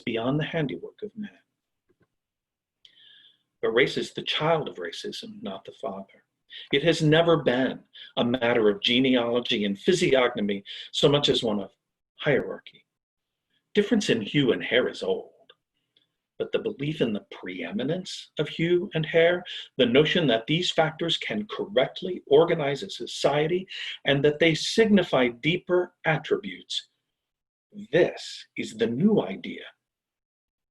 beyond the handiwork of man. But race is the child of racism, not the father. It has never been a matter of genealogy and physiognomy so much as one of hierarchy. Difference in hue and hair is old, but the belief in the preeminence of hue and hair, the notion that these factors can correctly organize a society and that they signify deeper attributes, this is the new idea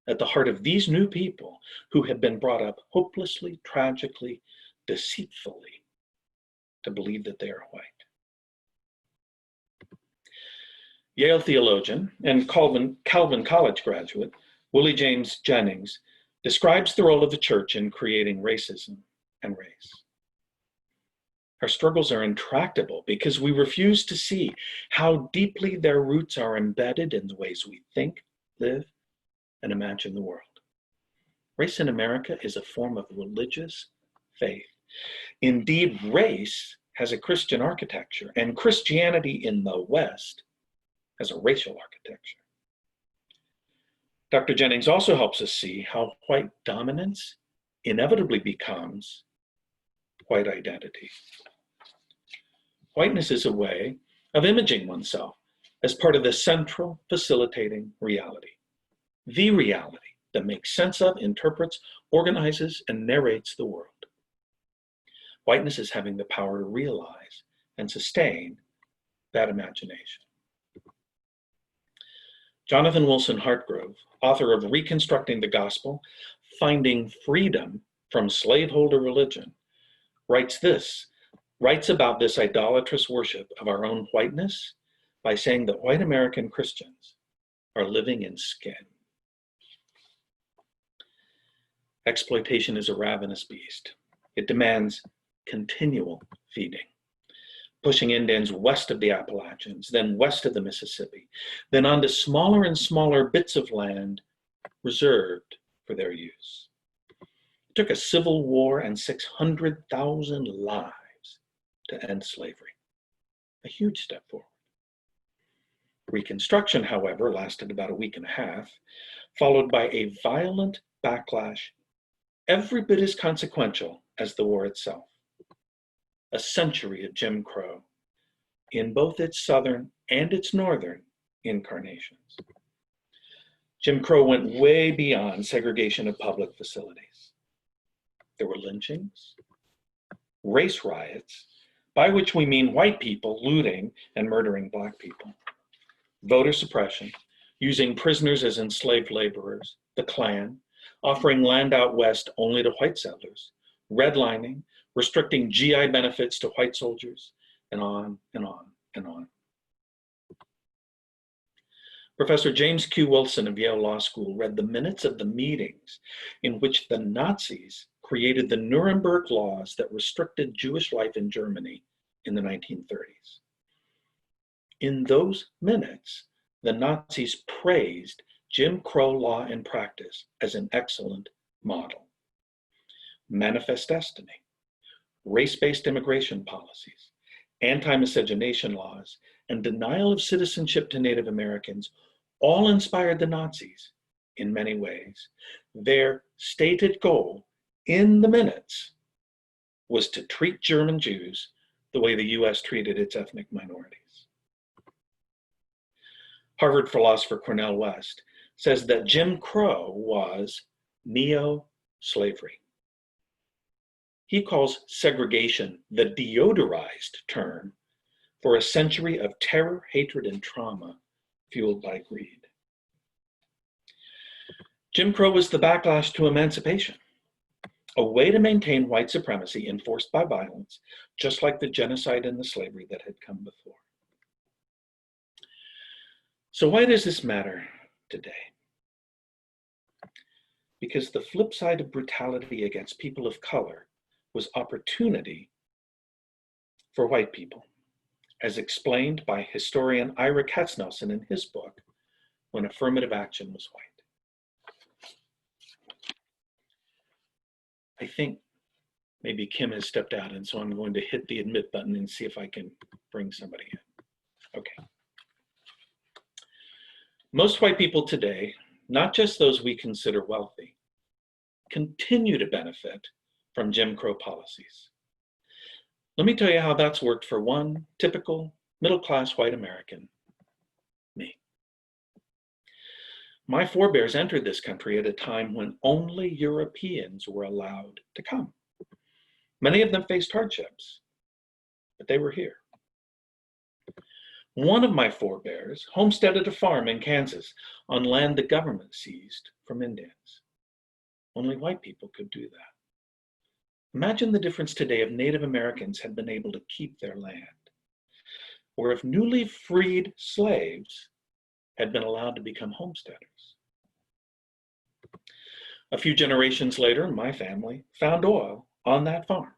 at the heart of these new people who have been brought up hopelessly, tragically, deceitfully to believe that they are white. Yale theologian and Calvin College graduate Willie James Jennings describes the role of the church in creating racism and race. Our struggles are intractable because we refuse to see how deeply their roots are embedded in the ways we think, live, and imagine the world. Race in America is a form of religious faith. Indeed, race has a Christian architecture, and Christianity in the West has a racial architecture. Dr. Jennings also helps us see how white dominance inevitably becomes white identity. Whiteness is a way of imaging oneself as part of the central facilitating reality. The reality that makes sense of, interprets, organizes, and narrates the world. Whiteness is having the power to realize and sustain that imagination. Jonathan Wilson Hartgrove, author of Reconstructing the Gospel, Finding Freedom from Slaveholder Religion, writes about this idolatrous worship of our own whiteness by saying that white American Christians are living in skin. Exploitation is a ravenous beast. It demands continual feeding, pushing Indians west of the Appalachians, then west of the Mississippi, then onto smaller and smaller bits of land reserved for their use. It took a civil war and 600,000 lives to end slavery, a huge step forward. Reconstruction, however, lasted about a week and a half, followed by a violent backlash every bit as consequential as the war itself. A century of Jim Crow in both its southern and its northern incarnations. Jim Crow went way beyond segregation of public facilities. There were lynchings, race riots, by which we mean white people looting and murdering black people, voter suppression, using prisoners as enslaved laborers, the Klan, offering land out west only to white settlers, redlining, restricting GI benefits to white soldiers, and on and on and on. Professor James Q. Wilson of Yale Law School read the minutes of the meetings in which the Nazis created the Nuremberg laws that restricted Jewish life in Germany in the 1930s. In those minutes, the Nazis praised Jim Crow law and practice as an excellent model. Manifest destiny, race-based immigration policies, anti-miscegenation laws, and denial of citizenship to Native Americans all inspired the Nazis in many ways. Their stated goal in the minutes was to treat German Jews the way the US treated its ethnic minorities. Harvard philosopher Cornel West says that Jim Crow was neo-slavery. He calls segregation the deodorized term for a century of terror, hatred, and trauma fueled by greed. Jim Crow was the backlash to emancipation, a way to maintain white supremacy enforced by violence, just like the genocide and the slavery that had come before. So why does this matter today? Because the flip side of brutality against people of color was opportunity for white people, as explained by historian Ira Katznelson in his book, When Affirmative Action Was White. I think maybe Kim has stepped out, and so I'm going to hit the admit button and see if I can bring somebody in. Okay. Most white people today not just those we consider wealthy, continue to benefit from Jim Crow policies. Let me tell you how that's worked for one typical middle-class white American, me. My forebears entered this country at a time when only Europeans were allowed to come. Many of them faced hardships, but they were here. One of my forebears homesteaded a farm in Kansas on land the government seized from Indians. Only white people could do that. Imagine the difference today if Native Americans had been able to keep their land, or if newly freed slaves had been allowed to become homesteaders. A few generations later, my family found oil on that farm.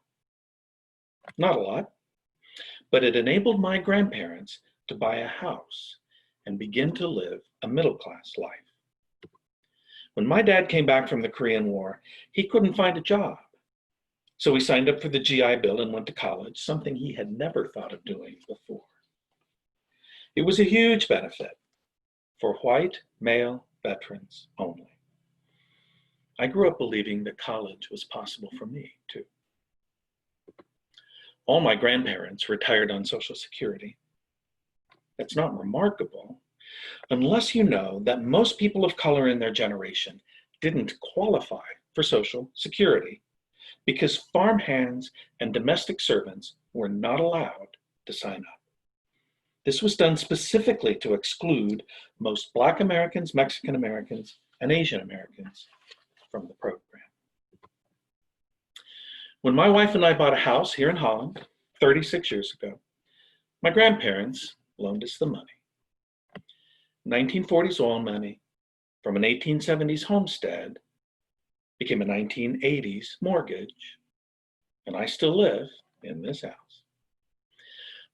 Not a lot, but it enabled my grandparents to buy a house and begin to live a middle-class life. When my dad came back from the Korean War, he couldn't find a job. So he signed up for the GI Bill and went to college, something he had never thought of doing before. It was a huge benefit for white male veterans only. I grew up believing that college was possible for me too. All my grandparents retired on Social Security. That's not remarkable, unless you know that most people of color in their generation didn't qualify for Social Security because farmhands and domestic servants were not allowed to sign up. This was done specifically to exclude most Black Americans, Mexican Americans, and Asian Americans from the program. When my wife and I bought a house here in Holland 36 years ago, my grandparents loaned us the money. 1940s oil money from an 1870s homestead became a 1980s mortgage, and I still live in this house.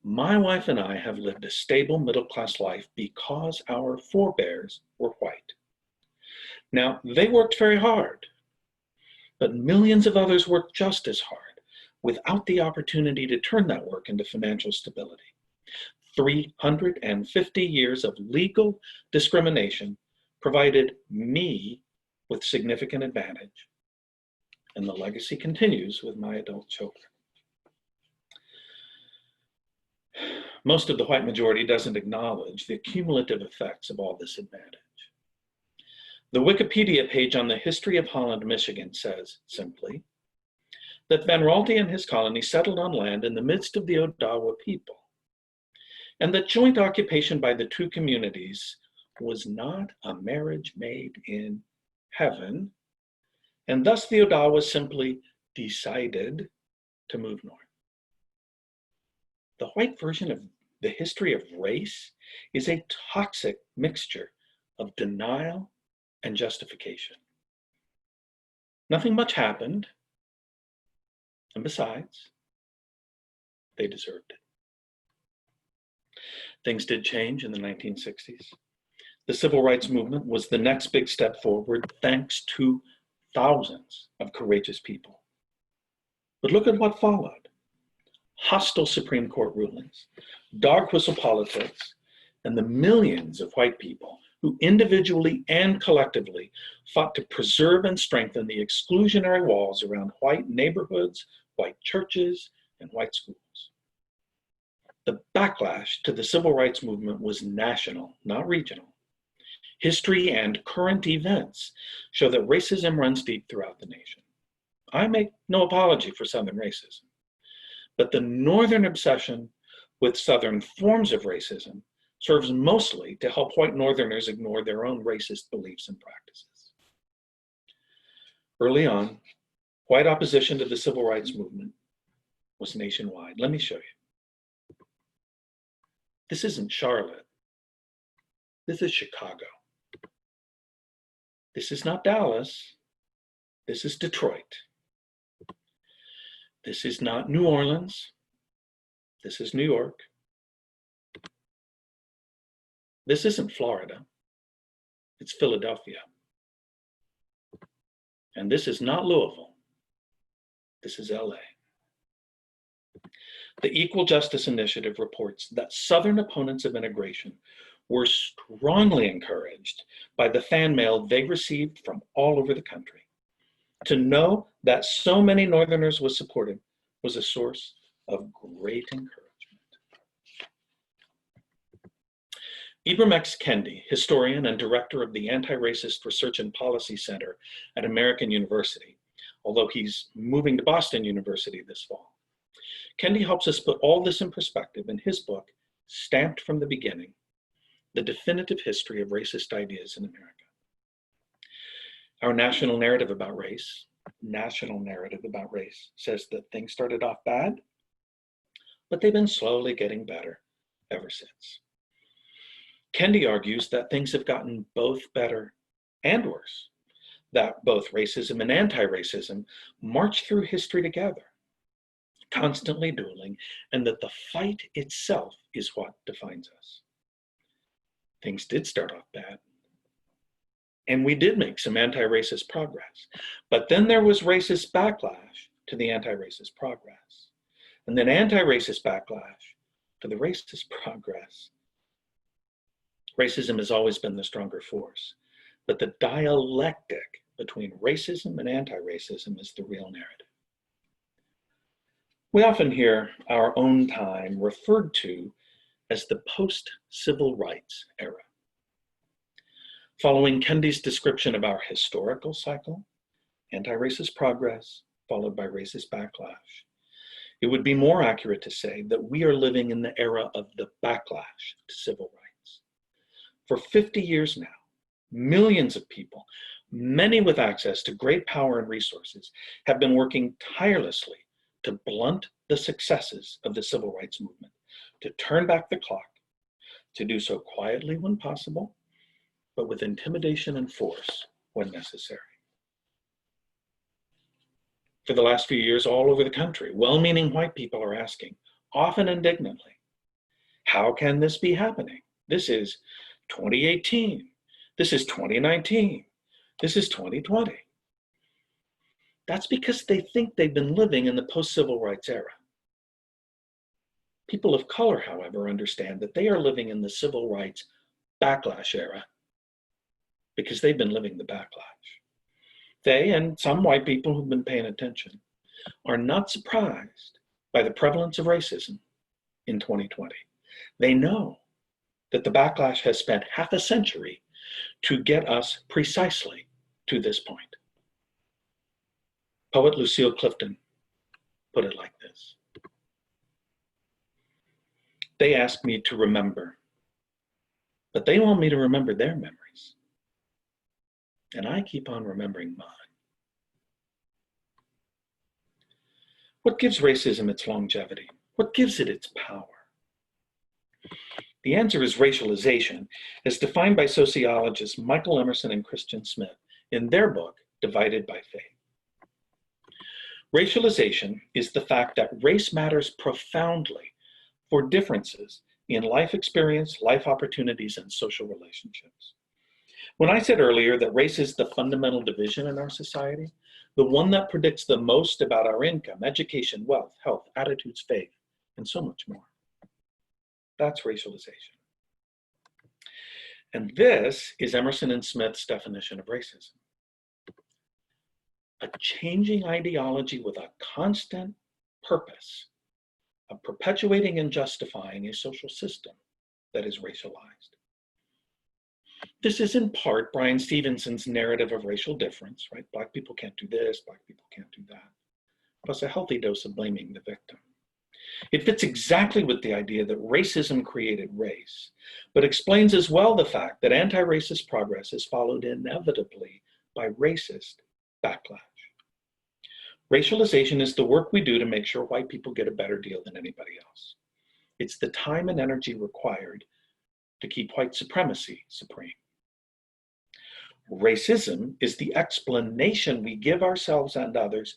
My wife and I have lived a stable middle-class life because our forebears were white. Now, they worked very hard, but millions of others worked just as hard without the opportunity to turn that work into financial stability. 350 years of legal discrimination provided me with significant advantage, and the legacy continues with my adult children. Most of the white majority doesn't acknowledge the cumulative effects of all this advantage. The Wikipedia page on the history of Holland, Michigan says simply that Van Raalte and his colony settled on land in the midst of the Odawa people, and that joint occupation by the two communities was not a marriage made in heaven, and thus the Odawas simply decided to move north. The white version of the history of race is a toxic mixture of denial and justification. Nothing much happened, and besides, they deserved it. Things did change in the 1960s. The civil rights movement was the next big step forward, thanks to thousands of courageous people. But look at what followed. Hostile Supreme Court rulings, dog whistle politics, and the millions of white people who individually and collectively fought to preserve and strengthen the exclusionary walls around white neighborhoods, white churches, and white schools. The backlash to the civil rights movement was national, not regional. History and current events show that racism runs deep throughout the nation. I make no apology for Southern racism, but the Northern obsession with Southern forms of racism serves mostly to help white Northerners ignore their own racist beliefs and practices. Early on, white opposition to the civil rights movement was nationwide. Let me show you. This isn't Charlotte. This is Chicago. This is not Dallas. This is Detroit. This is not New Orleans. This is New York. This isn't Florida. It's Philadelphia. And this is not Louisville. This is LA. The Equal Justice Initiative reports that Southern opponents of integration were strongly encouraged by the fan mail they received from all over the country. To know that so many Northerners were supported was a source of great encouragement. Ibram X. Kendi, historian and director of the Anti-Racist Research and Policy Center at American University, although he's moving to Boston University this fall. Kendi helps us put all this in perspective in his book, Stamped from the Beginning, The Definitive History of Racist Ideas in America. Our national narrative about race says that things started off bad, but they've been slowly getting better ever since. Kendi argues that things have gotten both better and worse, that both racism and anti-racism march through history together, constantly dueling, and that the fight itself is what defines us. Things did start off bad, and we did make some anti-racist progress, but then there was racist backlash to the anti-racist progress, and then anti-racist backlash to the racist progress. Racism has always been the stronger force, but the dialectic between racism and anti-racism is the real narrative. We often hear our own time referred to as the post-civil rights era. Following Kendi's description of our historical cycle, anti-racist progress followed by racist backlash, it would be more accurate to say that we are living in the era of the backlash to civil rights. For 50 years now, millions of people, many with access to great power and resources, have been working tirelessly to blunt the successes of the civil rights movement, to turn back the clock, to do so quietly when possible, but with intimidation and force when necessary. For the last few years, all over the country, well-meaning white people are asking, often indignantly, how can this be happening? This is 2018, this is 2019, this is 2020. That's because they think they've been living in the post-civil rights era. People of color, however, understand that they are living in the civil rights backlash era because they've been living the backlash. They, and some white people who've been paying attention, are not surprised by the prevalence of racism in 2020. They know that the backlash has spent half a century to get us precisely to this point. Poet Lucille Clifton put it like this: they ask me to remember, but they want me to remember their memories. And I keep on remembering mine. What gives racism its longevity? What gives it its power? The answer is racialization, as defined by sociologists Michael Emerson and Christian Smith in their book, Divided by Faith. Racialization is the fact that race matters profoundly for differences in life experience, life opportunities, and social relationships. When I said earlier that race is the fundamental division in our society, the one that predicts the most about our income, education, wealth, health, attitudes, faith, and so much more. That's racialization. And this is Emerson and Smith's definition of racism: a changing ideology with a constant purpose of perpetuating and justifying a social system that is racialized. This is in part Brian Stevenson's narrative of racial difference, right? Black people can't do this, Black people can't do that, plus a healthy dose of blaming the victim. It fits exactly with the idea that racism created race, but explains as well the fact that anti-racist progress is followed inevitably by racist backlash. Racialization is the work we do to make sure white people get a better deal than anybody else. It's the time and energy required to keep white supremacy supreme. Racism is the explanation we give ourselves and others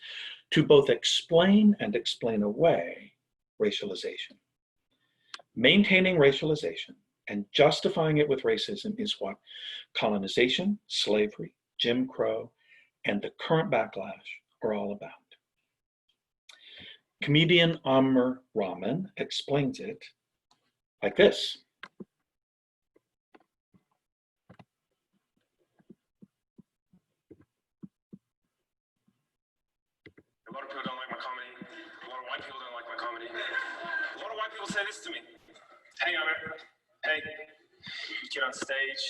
to both explain and explain away racialization. Maintaining racialization and justifying it with racism is what colonization, slavery, Jim Crow, and the current backlash are all about. Comedian Amr Rahman explains it like this: comedy. A lot of white people don't like my comedy. A lot of white people say this to me. Hey, Ahmed. Hey, you get on stage,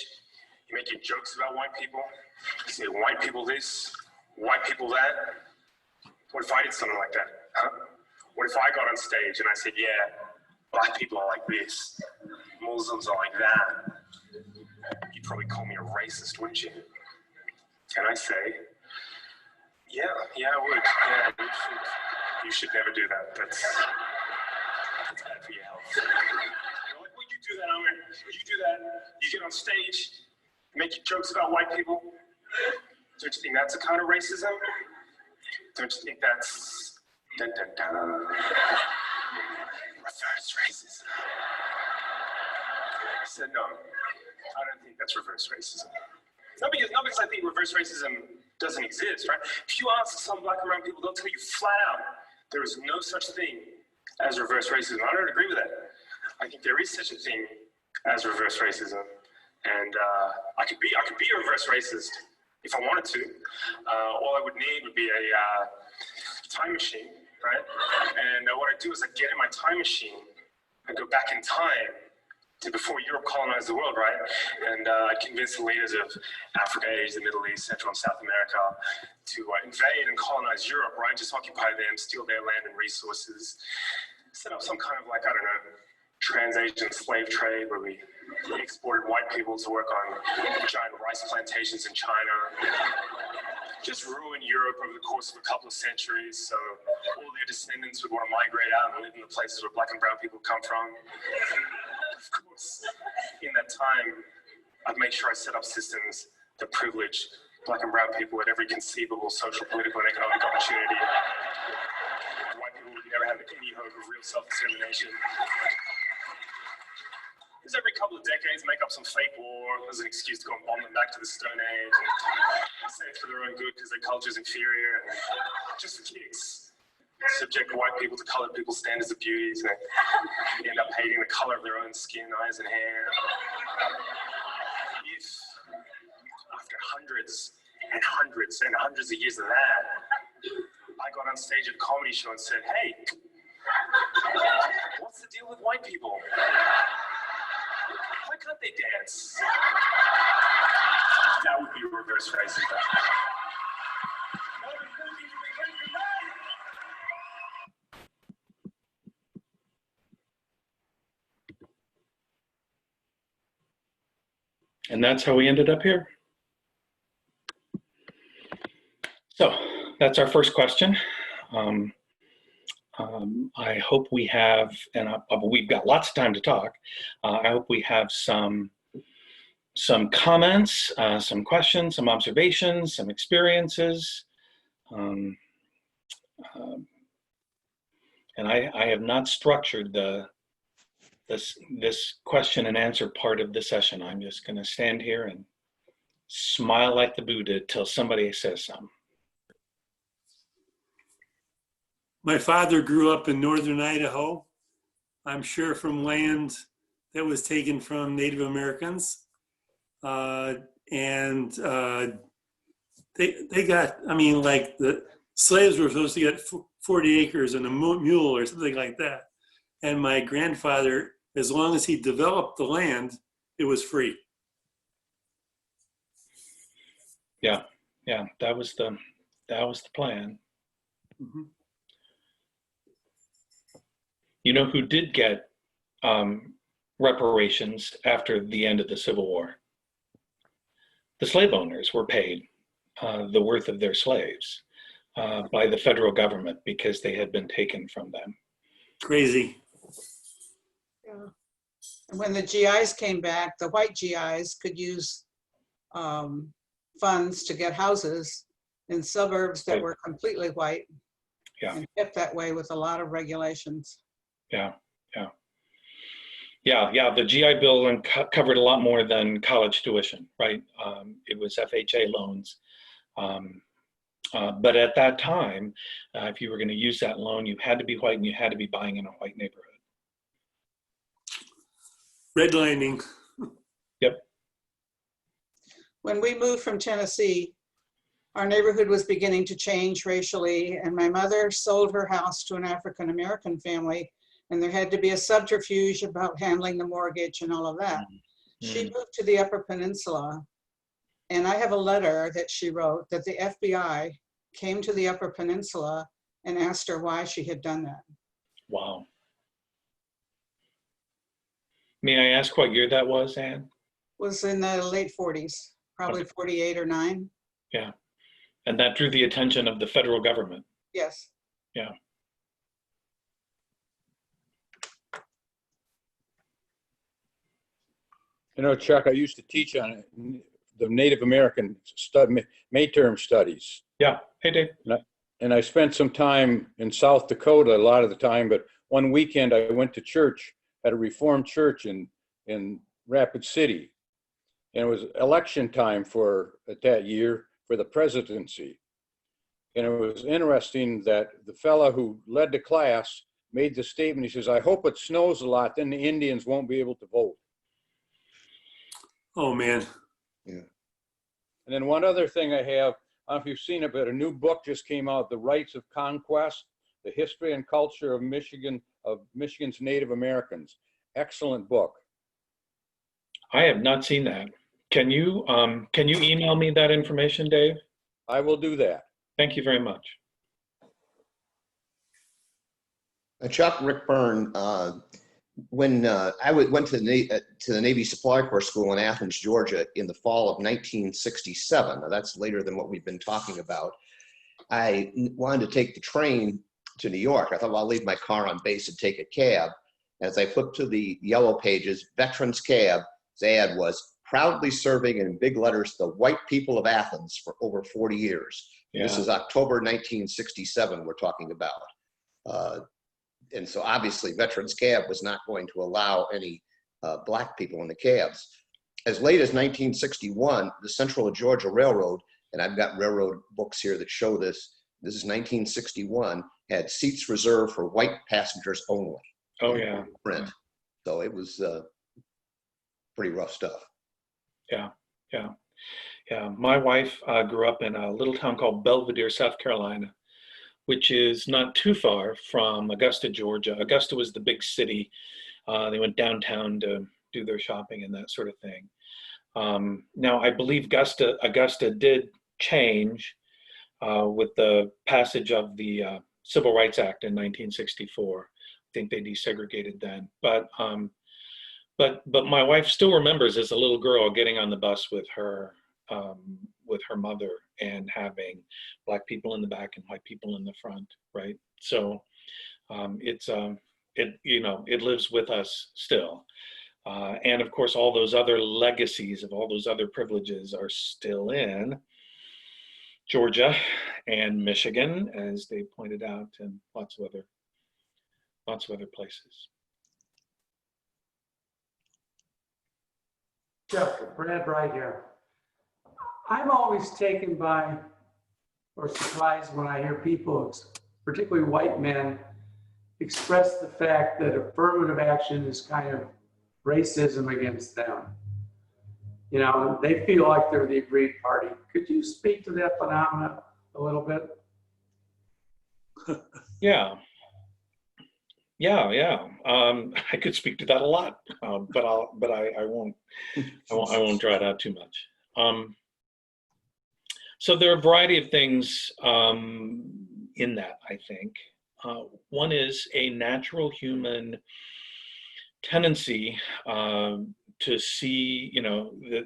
you make your jokes about white people. You say white people this, white people that. What if I did something like that? Huh? What if I got on stage and I said, yeah, black people are like this, Muslims are like that? You'd probably call me a racist, wouldn't you? And I say, yeah, I would. Yeah, you should never do that. That's bad for your health. You're like, well, you do that, Ahmed. You do that. You get on stage, make your jokes about white people. Don't you think that's a kind of racism? Don't you think that's dun, dun, dun, reverse racism? I said, no, I don't think that's reverse racism. Not because I think reverse racism doesn't exist, right? If you ask some black and brown people, they'll tell you flat out, there is no such thing as reverse racism. I don't agree with that. I think there is such a thing as reverse racism. And I could be a reverse racist if I wanted to. All I would need would be a time machine, right? And what I do is I get in my time machine and go back in time to before Europe colonized the world, right? And convince the leaders of Africa, Asia, the Middle East, Central and South America to invade and colonize Europe, right? Just occupy them, steal their land and resources, set up some kind of like, I don't know, trans-Asian slave trade where we exported white people to work on giant rice plantations in China. Just ruin Europe over the course of a couple of centuries, so all their descendants would want to migrate out and live in the places where black and brown people come from. Of course, in that time, I'd make sure I set up systems that privilege black and brown people at every conceivable social, political, and economic opportunity. White people would never have any hope of real self-determination. Just every couple of decades, make up some fake war as an excuse to go and bomb them back to the Stone Age and say it's for their own good because their culture's inferior and just for kicks. Subject white people to colored people's standards of beauty, so they end up hating the color of their own skin, eyes, and hair. If, after hundreds and hundreds and hundreds of years of that, I got on stage at a comedy show and said, hey, what's the deal with white people? Why can't they dance? That would be reverse racism. And that's how we ended up here. So that's our first question. I hope we have, and we've got lots of time to talk. I hope we have some comments, some questions, some observations, some experiences. And I have not structured this question and answer part of the session. I'm just going to stand here and smile like the Buddha till somebody says something. My father grew up in northern Idaho, I'm sure from land that was taken from Native Americans. They got, I mean, like the slaves were supposed to get 40 acres and a mule or something like that. And my grandfather, as long as he developed the land, it was free. Yeah, that was the plan. Mm-hmm. You know who did get reparations after the end of the Civil War? The slave owners were paid the worth of their slaves by the federal government because they had been taken from them. Crazy. Yeah. And when the GIs came back, the white GIs could use funds to get houses in suburbs that were completely white. Yeah. And kept that way with a lot of regulations. Yeah. The GI Bill covered a lot more than college tuition, right? It was FHA loans. But at that time, if you were going to use that loan, you had to be white and you had to be buying in a white neighborhood. Redlining. Yep. When we moved from Tennessee, our neighborhood was beginning to change racially, and my mother sold her house to an African-American family, and there had to be a subterfuge about handling the mortgage and all of that. She moved to the Upper Peninsula, and I have a letter that she wrote that the FBI came to the Upper Peninsula and asked her why she had done that. Wow. May I ask what year that was, Anne? Was in the late 40s, probably 48 or 9. Yeah. And that drew the attention of the federal government. Yes. Yeah. You know, Chuck, I used to teach on the Native American Mayterm studies. Yeah. Hey, Dave. And I spent some time in South Dakota a lot of the time, but one weekend I went to church at a Reformed church in Rapid City. And it was election time at that year for the presidency. And it was interesting that the fellow who led the class made the statement. He says, "I hope it snows a lot, then the Indians won't be able to vote." Oh, man. Yeah. And then one other thing I have, I don't know if you've seen it, but a new book just came out, The Rights of Conquest, The History and Culture of Michigan's Native Americans. Excellent book. I have not seen that. Can you email me that information, Dave? I will do that. Thank you very much. Chuck, Rick Byrne, when I went to the Navy Supply Corps School in Athens, Georgia in the fall of 1967, now that's later than what we've been talking about, I wanted to take the train to New York. I thought, well, I'll leave my car on base and take a cab. As I flipped to the yellow pages, Veterans Cab's ad was proudly serving in big letters the white people of Athens for over 40 years. Yeah. This is October 1967 we're talking about. And so obviously Veterans Cab was not going to allow any black people in the cabs. As late as 1961, the Central of Georgia Railroad, and I've got railroad books here that show this is 1961, had seats reserved for white passengers only. Oh, yeah. Print. So it was pretty rough stuff. Yeah. Yeah. Yeah. My wife grew up in a little town called Belvedere, South Carolina, which is not too far from Augusta, Georgia. Augusta was the big city. They went downtown to do their shopping and that sort of thing. Now, I believe Augusta did change with the passage of the Civil Rights Act in 1964. I think they desegregated then. But my wife still remembers as a little girl getting on the bus with her mother and having black people in the back and white people in the front, right? So it lives with us still. And of course, all those other legacies of all those other privileges are still in Georgia and Michigan, as they pointed out, and lots of other places. Chuck, Brad Bright here. I'm always taken by or surprised when I hear people, particularly white men, express the fact that affirmative action is kind of racism against them. You know, they feel like they're the aggrieved party. Could you speak to that phenomena a little bit? Yeah. I could speak to that a lot, but I won't draw it out too much. So there are a variety of things in that, I think. One is a natural human tendency to see,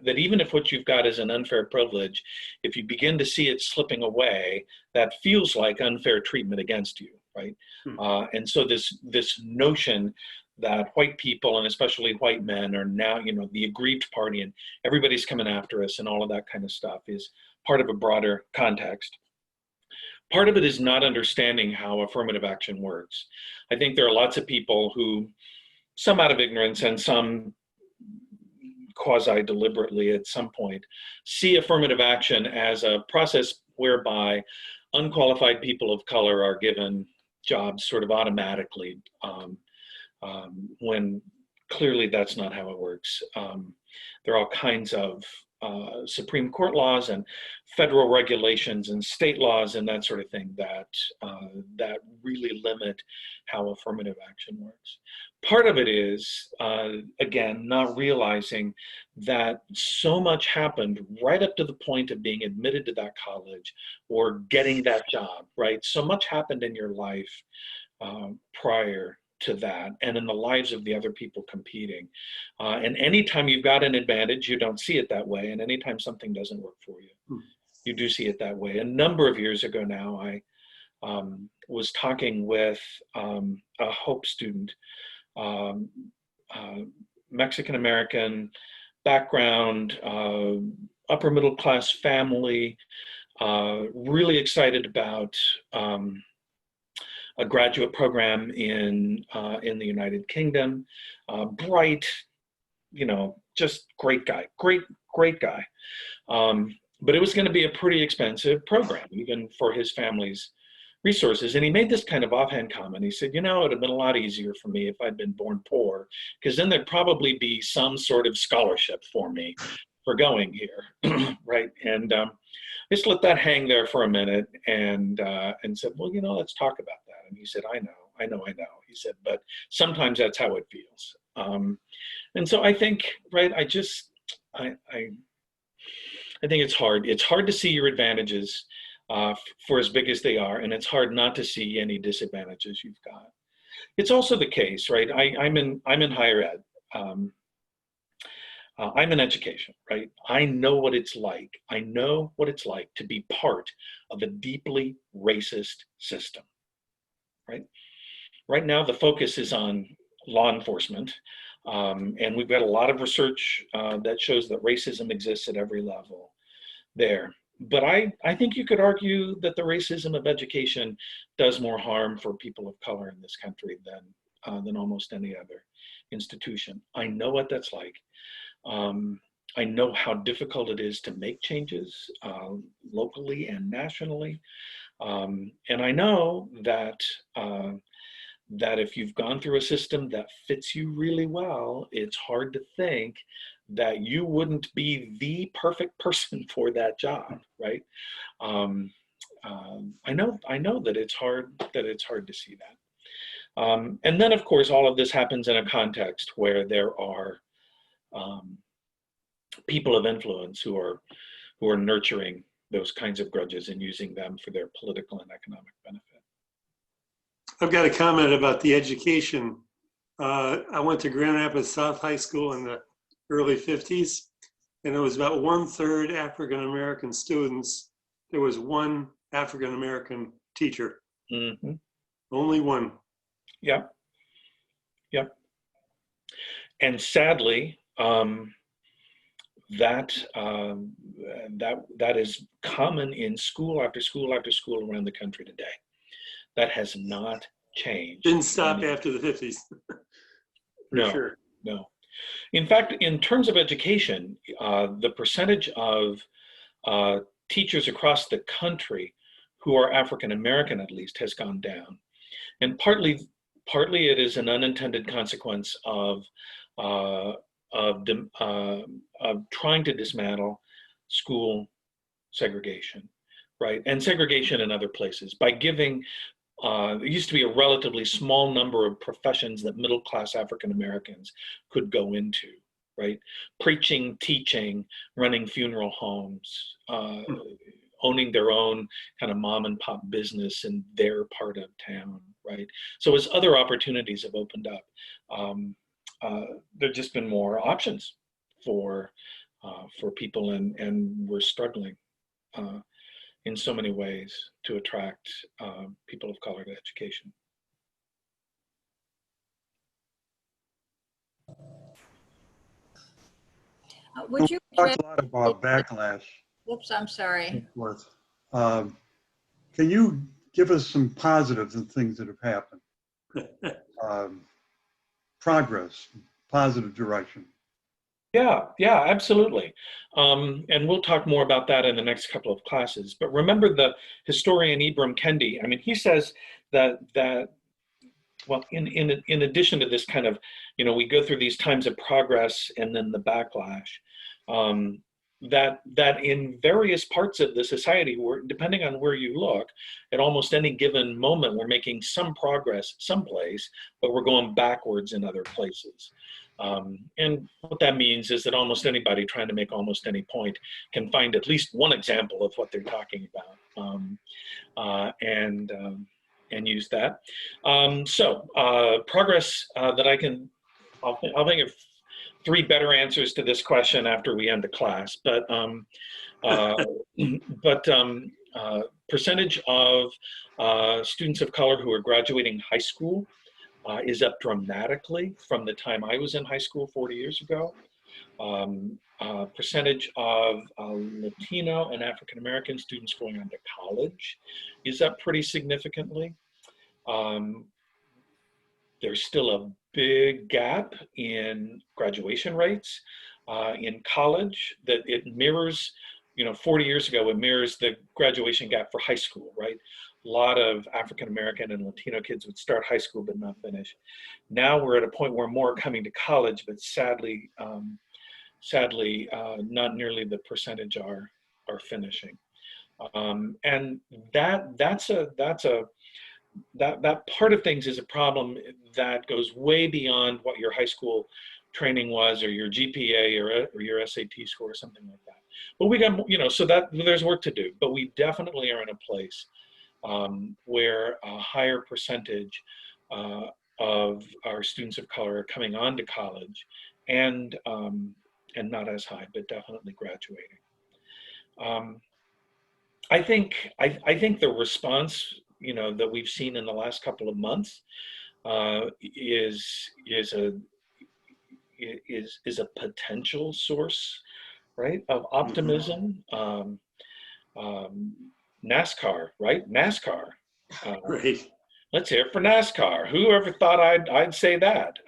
that even if what you've got is an unfair privilege, if you begin to see it slipping away, that feels like unfair treatment against you, right? And so this notion that white people, and especially white men, are now, the aggrieved party and everybody's coming after us and all of that kind of stuff is part of a broader context. Part of it is not understanding how affirmative action works. I think there are lots of people who, some out of ignorance and some quasi-deliberately at some point, see affirmative action as a process whereby unqualified people of color are given jobs sort of automatically, when clearly that's not how it works. There are all kinds of Supreme Court laws and federal regulations and state laws and that sort of thing that that really limit how affirmative action works. Part of it is, again, not realizing that so much happened right up to the point of being admitted to that college or getting that job, right? So much happened in your life prior to that and in the lives of the other people competing. And anytime you've got an advantage, you don't see it that way. And anytime something doesn't work for you, you do see it that way. A number of years ago now, I was talking with a Hope student, Mexican-American background, upper middle class family, really excited about a graduate program in the United Kingdom, bright, you know, just great guy, great guy. But it was going to be a pretty expensive program, even for his family's resources. And he made this kind of offhand comment. He said, you know, it would have been a lot easier for me if I'd been born poor, because then there'd probably be some sort of scholarship for me for going here, right? And I just let that hang there for a minute and said, well, you know, let's talk about that. And he said, I know. He said, but sometimes that's how it feels. And so I think, right, I think it's hard. It's hard to see your advantages for as big as they are, and it's hard not to see any disadvantages you've got. It's also the case, right? I'm in higher ed. I'm in education, right? I know what it's like. I know what it's like to be part of a deeply racist system, right? Right now, the focus is on law enforcement, and we've got a lot of research that shows that racism exists at every level there. But I think you could argue that the racism of education does more harm for people of color in this country than almost any other institution. I know what that's like. I know how difficult it is to make changes locally and nationally. And I know that that if you've gone through a system that fits you really well, it's hard to think that you wouldn't be the perfect person for that job, right? I know that it's hard to see that. And then, of course, all of this happens in a context where there are people of influence who are nurturing those kinds of grudges and using them for their political and economic benefit. I've got a comment about the education. I went to Grand Rapids South High School in the early 50s, and it was about 1/3 African-American students. There was one African-American teacher. Mm-hmm. Only one. Yep. Yep. And sadly, that is common in school after school after school around the country today. That has not changed. Didn't stop after the 50s. No, sure. No. In fact, in terms of education, the percentage of teachers across the country who are African American, at least, has gone down. And partly it is an unintended consequence of trying to dismantle school segregation, right? And segregation in other places by giving, there used to be a relatively small number of professions that middle-class African Americans could go into, right? Preaching, teaching, running funeral homes, owning their own kind of mom and pop business in their part of town, right? So as other opportunities have opened up, there've just been more options for people, and we're struggling in so many ways to attract people of color to education. Would you talked a lot about backlash. Whoops, I'm sorry. Can you give us some positives and things that have happened? Progress, positive direction. Yeah, absolutely. And we'll talk more about that in the next couple of classes. But remember the historian Ibram Kendi, I mean, he says that well, in addition to this kind of, we go through these times of progress and then the backlash, that in various parts of the society, depending on where you look, at almost any given moment, we're making some progress someplace, but we're going backwards in other places. And what that means is that almost anybody trying to make almost any point can find at least one example of what they're talking about, and use that. Progress that I'll think of 3 better answers to this question after we end the class, but percentage of students of color who are graduating high school is up dramatically from the time I was in high school 40 years ago. Percentage of Latino and African American students going on to college is up pretty significantly. There's still a big gap in graduation rates in college that it mirrors, 40 years ago, it mirrors the graduation gap for high school, right? A lot of African American and Latino kids would start high school but not finish. Now we're at a point where more are coming to college, but sadly, not nearly the percentage are finishing. And that part of things is a problem that goes way beyond what your high school training was, or your GPA, or your SAT score, or something like that. But we got, so that there's work to do. But we definitely are in a place where a higher percentage of our students of color are coming on to college, and not as high, but definitely graduating. I think the response, that we've seen in the last couple of months is a potential source, right, of optimism. NASCAR, right? NASCAR. Right. Let's hear it for NASCAR. Who ever thought I'd say that?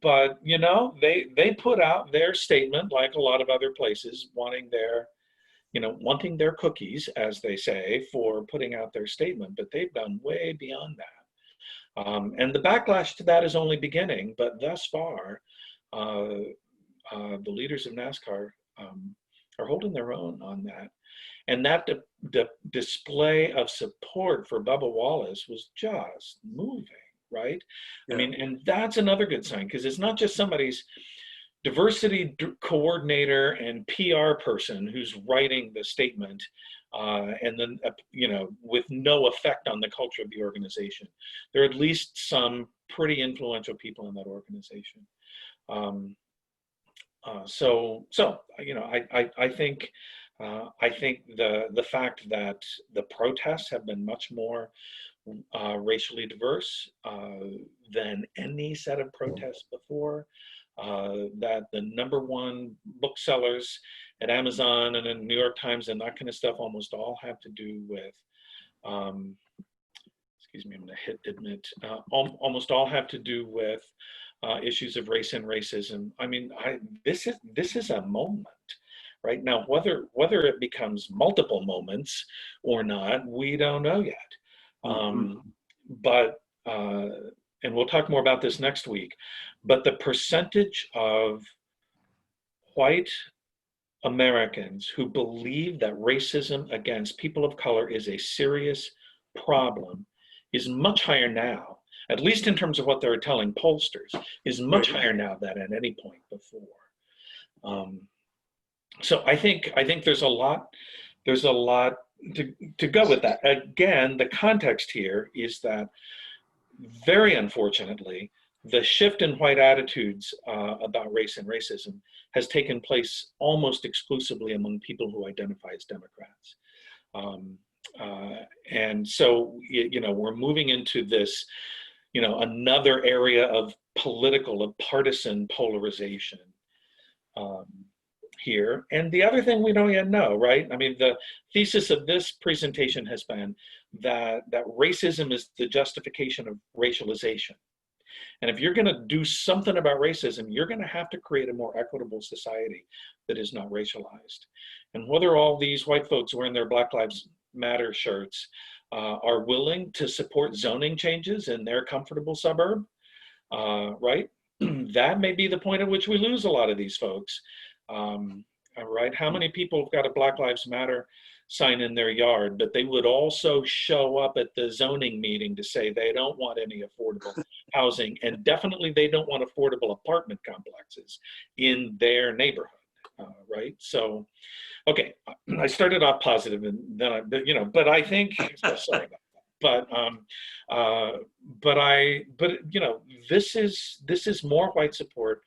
But they put out their statement, like a lot of other places, wanting their cookies, as they say, for putting out their statement. But they've done way beyond that. And the backlash to that is only beginning. But thus far, the leaders of NASCAR are holding their own on that. And that display of support for Bubba Wallace was just moving, right? Yeah. I mean, and that's another good sign, because it's not just somebody's diversity coordinator and PR person who's writing the statement, and then, with no effect on the culture of the organization. There are at least some pretty influential people in that organization. I think the fact that the protests have been much more racially diverse than any set of protests before, that the #1 booksellers at Amazon and in New York Times and that kind of stuff almost all have to do with, excuse me, I'm going to hit admit, almost all have to do with issues of race and racism. I mean, this is a moment. Right now, whether it becomes multiple moments or not, we don't know yet. But and we'll talk more about this next week. But the percentage of white Americans who believe that racism against people of color is a serious problem is much higher now, at least in terms of what they're telling pollsters, is much higher now than at any point before. So I think there's a lot to go with that. Again, the context here is that, very unfortunately, the shift in white attitudes about race and racism has taken place almost exclusively among people who identify as Democrats. And so, we're moving into this, another area of partisan polarization here. And the other thing we don't yet know, right? I mean, the thesis of this presentation has been that racism is the justification of racialization. And if you're going to do something about racism, you're going to have to create a more equitable society that is not racialized. And whether all these white folks wearing their Black Lives Matter shirts are willing to support zoning changes in their comfortable suburb, right? That may be the point at which we lose a lot of these folks. All right, how many people have got a Black Lives Matter sign in their yard, but they would also show up at the zoning meeting to say they don't want any affordable housing, and definitely they don't want affordable apartment complexes in their neighborhood, right? So, okay, I started off positive, and then but I think, so sorry about that. But this is more white support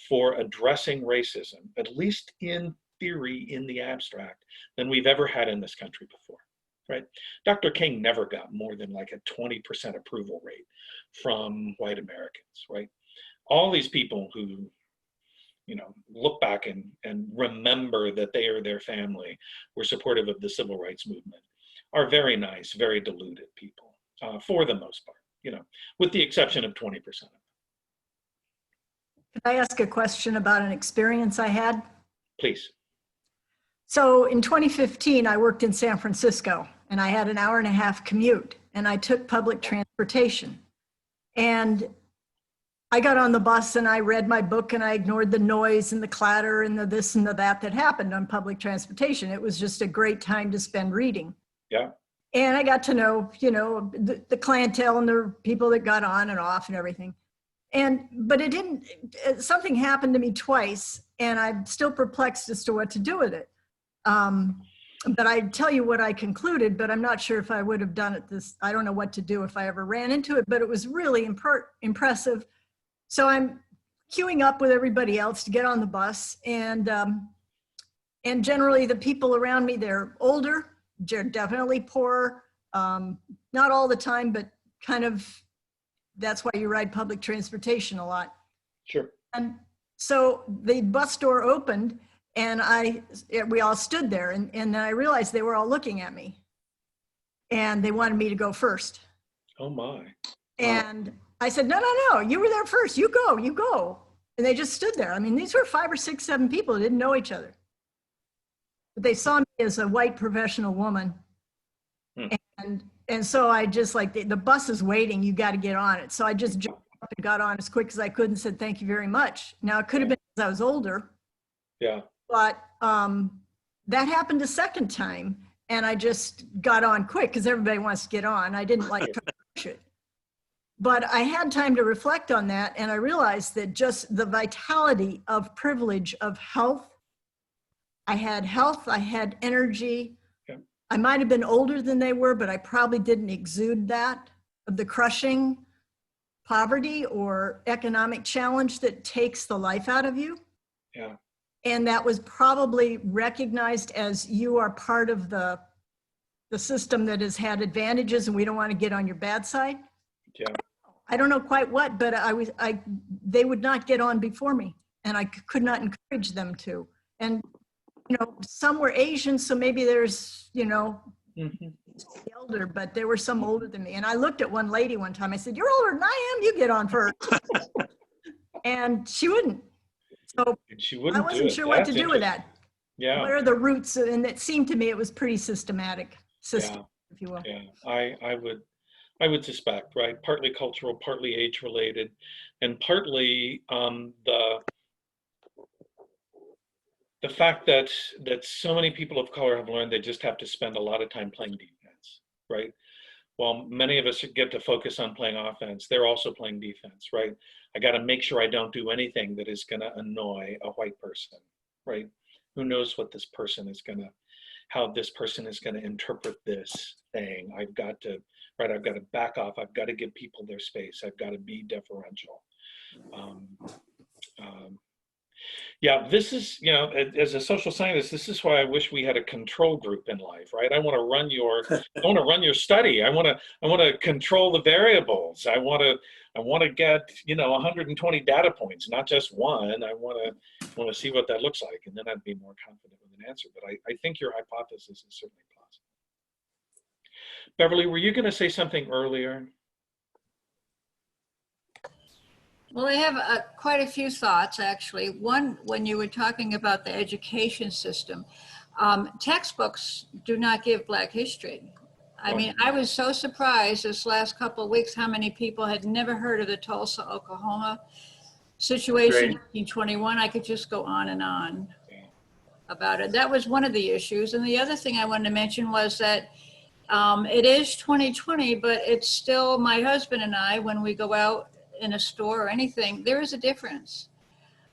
for addressing racism, at least in theory, in the abstract, than we've ever had in this country before, right? Dr. King never got more than like a 20% approval rate from white Americans, right? All these people who, look back and remember that they or their family were supportive of the civil rights movement are very nice, very deluded people, for the most part, with the exception of 20%. Can I ask a question about an experience I had? Please. So in 2015, I worked in San Francisco and I had an 1.5-hour commute and I took public transportation. And I got on the bus and I read my book and I ignored the noise and the clatter and the this and the that happened on public transportation. It was just a great time to spend reading. Yeah. And I got to know, the clientele and the people that got on and off and everything. But it didn't, something happened to me twice and I'm still perplexed as to what to do with it. But I'd tell you what I concluded, but I'm not sure if I would have done it I don't know what to do if I ever ran into it, but it was really impressive. So I'm queuing up with everybody else to get on the bus, and generally the people around me, they're older, they're definitely poor, not all the time, but kind of, that's why you ride public transportation a lot. Sure. And so the bus door opened and we all stood there, and then I realized they were all looking at me and they wanted me to go first. Oh my. And I said, no, you were there first. You go. And they just stood there. I mean, these were 5 or 6, 7 people who didn't know each other. But they saw me as a white professional woman. And so I just the bus is waiting, you got to get on it. So I just jumped up and got on as quick as I could and said, thank you very much. Now it could have been because I was older. Yeah. But that happened a second time. And I just got on quick because everybody wants to get on. I didn't try to push it. But I had time to reflect on that, and I realized that just the vitality of privilege of health. I had health, I had energy. Yeah. I might have been older than they were, but I probably didn't exude that, of the crushing poverty or economic challenge that takes the life out of you. Yeah. And that was probably recognized as you are part of the system that has had advantages and we don't want to get on your bad side. Yeah. I don't know quite what, but they would not get on before me, and I could not encourage them to. And, some were Asian, so maybe there's, elder, but there were some older than me. And I looked at one lady one time, I said, you're older than I am, you get on first. And she wouldn't. So I wasn't sure what to do with that. Yeah. What are the roots? And it seemed to me it was pretty systematic, if you will. Yeah, I would suspect, right? Partly cultural, partly age related, and partly the fact that so many people of color have learned they just have to spend a lot of time playing defense, right? While many of us get to focus on playing offense, they're also playing defense, right? I got to make sure I don't do anything that is going to annoy a white person, right? Who knows what this person is going to, how this person is going to interpret this thing. I've got to back off. I've got to give people their space. I've got to be deferential. Yeah, this is, as a social scientist, this is why I wish we had a control group in life, right? I want to run your study. I want to control the variables. I want to get, 120 data points, not just one. I want to see what that looks like, and then I'd be more confident with an answer. But I think your hypothesis is certainly plausible. Beverly, were you going to say something earlier? Well, I have quite a few thoughts, actually. One, when you were talking about the education system, textbooks do not give Black history. I mean, I was so surprised this last couple of weeks how many people had never heard of the Tulsa, Oklahoma situation in 1921. I could just go on and on. about it. That was one of the issues. And the other thing I wanted to mention was that it is 2020, but it's still my husband and I, when we go out in a store or anything, there is a difference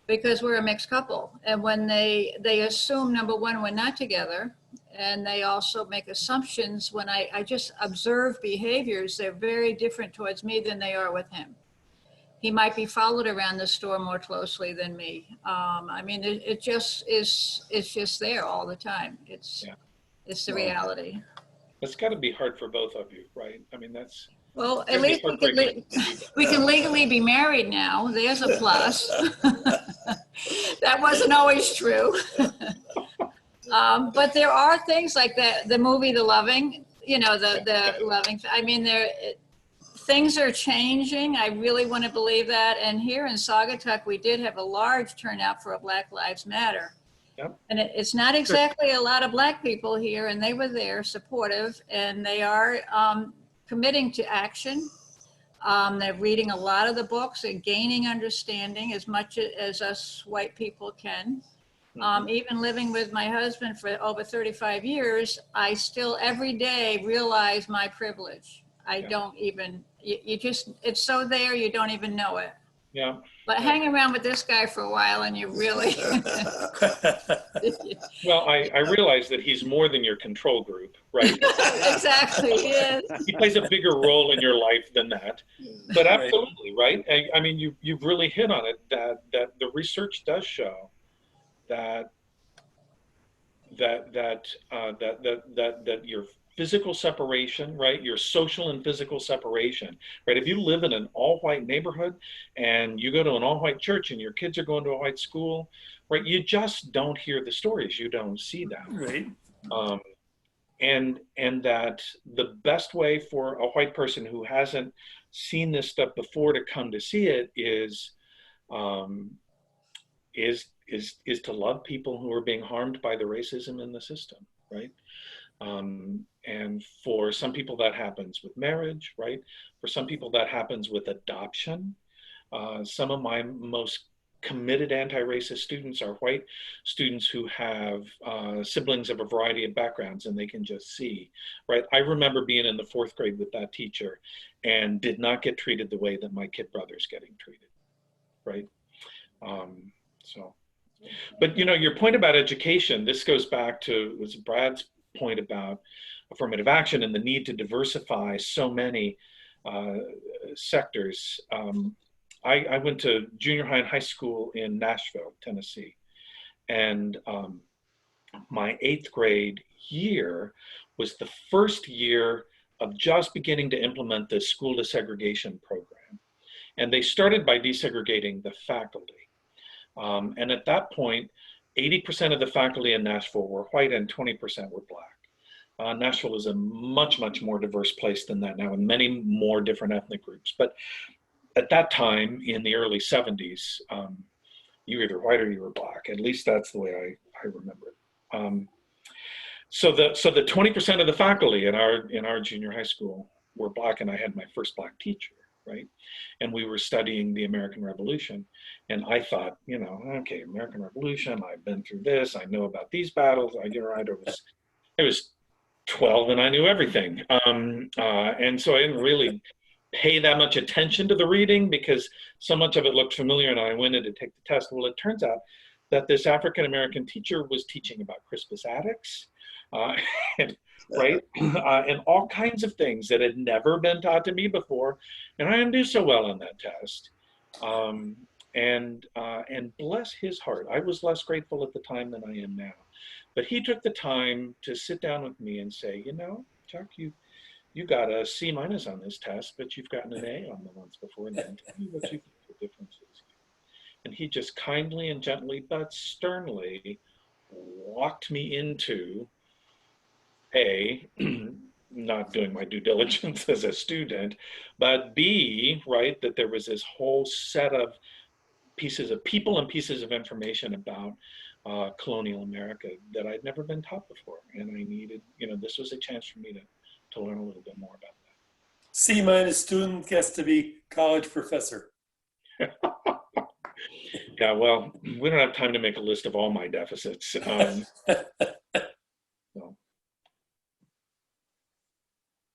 because we're a mixed couple. And when they assume, number one, we're not together, and they also make assumptions when I just observe behaviors, they're very different towards me than they are with him. He might be followed around the store more closely than me. I mean, it just is, it's just there all the time. It's the reality. That's got to be hard for both of you, right? I mean, that's. Well, at least we can legally be married now. There's a plus. That wasn't always true. But there are things like that. The movie, The Loving, you know, the Loving. I mean, things are changing. I really want to believe that. And here in Saugatuck, we did have a large turnout for a Black Lives Matter. Yep. And it's not exactly a lot of Black people here, and they were there supportive, and they are committing to action. They're reading a lot of the books and gaining understanding as much as us white people can. Even living with my husband for over 35 years, I still every day realize my privilege. I don't even, you just, it's so there, you don't even know it. Yeah. But hang around with this guy for a while and you really. Well, I realize that he's more than your control group, right? Exactly, yes. He plays a bigger role in your life than that. But absolutely, right? I mean, you've really hit on it, that the research does show that your physical separation, right? Your social and physical separation, right? If you live in an all-white neighborhood and you go to an all-white church and your kids are going to a white school, right? You just don't hear the stories. You don't see them. Right. And that the best way for a white person who hasn't seen this stuff before to come to see it is to love people who are being harmed by the racism in the system, right? And for some people that happens with marriage, right? For some people that happens with adoption. Some of my most committed anti-racist students are white students who have siblings of a variety of backgrounds, and they can just see, right? I remember being in the 4th grade with that teacher and did not get treated the way that my kid brother's getting treated, right? But you know, your point about education, this goes back to, was Brad's point about affirmative action and the need to diversify so many sectors. I went to junior high and high school in Nashville, Tennessee. And my 8th grade year was the first year of just beginning to implement the school desegregation program. And they started by desegregating the faculty. And at that point, 80% of the faculty in Nashville were white and 20% were Black. Nashville is a much, much more diverse place than that now, and many more different ethnic groups. But at that time, in the early 70s, you were either white or you were Black. At least that's the way I remember it. So the 20% of the faculty in our junior high school were Black, and I had my first Black teacher, right? And we were studying the American Revolution. And I thought, you know, okay, American Revolution, I've been through this, I know about these battles. I was 12 and I knew everything. And so I didn't really pay that much attention to the reading because so much of it looked familiar, and I went in to take the test. Well, it turns out that this African-American teacher was teaching about Crispus Attucks, right? And all kinds of things that had never been taught to me before. And I didn't do so well on that test. And bless his heart, I was less grateful at the time than I am now. But he took the time to sit down with me and say, you know, Chuck, you got a C- on this test, but you've gotten an A on the ones before then. Tell me what you think the difference is. And he just kindly and gently, but sternly walked me into A, not doing my due diligence as a student, but B, right, that there was this whole set of pieces of people and pieces of information about colonial America that I'd never been taught before. And I needed, you know, this was a chance for me to learn a little bit more about that. C- student gets to be college professor. Yeah, well, we don't have time to make a list of all my deficits. So,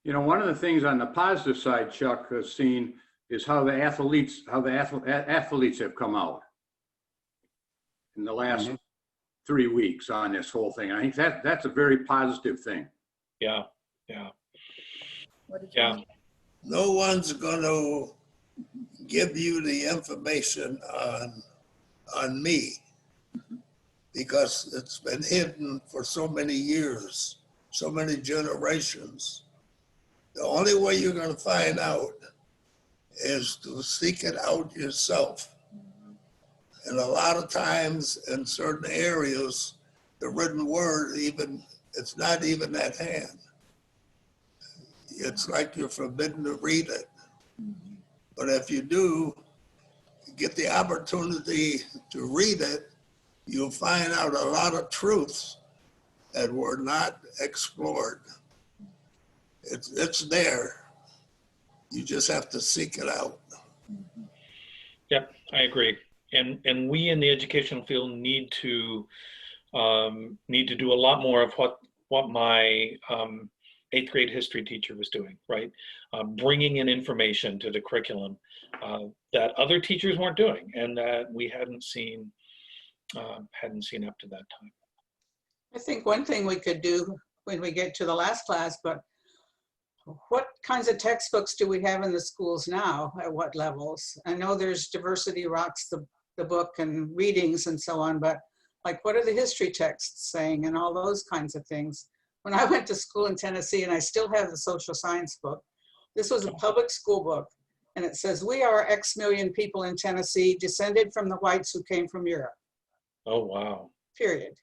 You know, one of the things on the positive side, Chuck has seen is how the athletes have come out in the last 3 weeks on this whole thing. I think that's a very positive thing. yeah, yeah, What did you yeah. say? No one's going to give you the information on me because it's been hidden for so many years, so many generations. The only way you're going to find out is to seek it out yourself. And a lot of times in certain areas, the written word it's not even at hand. It's like you're forbidden to read it. But if you do get the opportunity to read it, you'll find out a lot of truths that were not explored. It's there. You just have to seek it out. Yeah, I agree. And we in the educational field need to do a lot more of what my 8th grade history teacher was doing, right? Bringing in information to the curriculum that other teachers weren't doing and that we hadn't seen up to that time. I think one thing we could do when we get to the last class, but what kinds of textbooks do we have in the schools now? At what levels? I know there's Diversity Rocks the book and readings and so on, but like what are the history texts saying and all those kinds of things? When I went to school in Tennessee, and I still have the social science book, this was a public school book, and it says, we are X million people in Tennessee descended from the whites who came from Europe. Oh, wow. Period.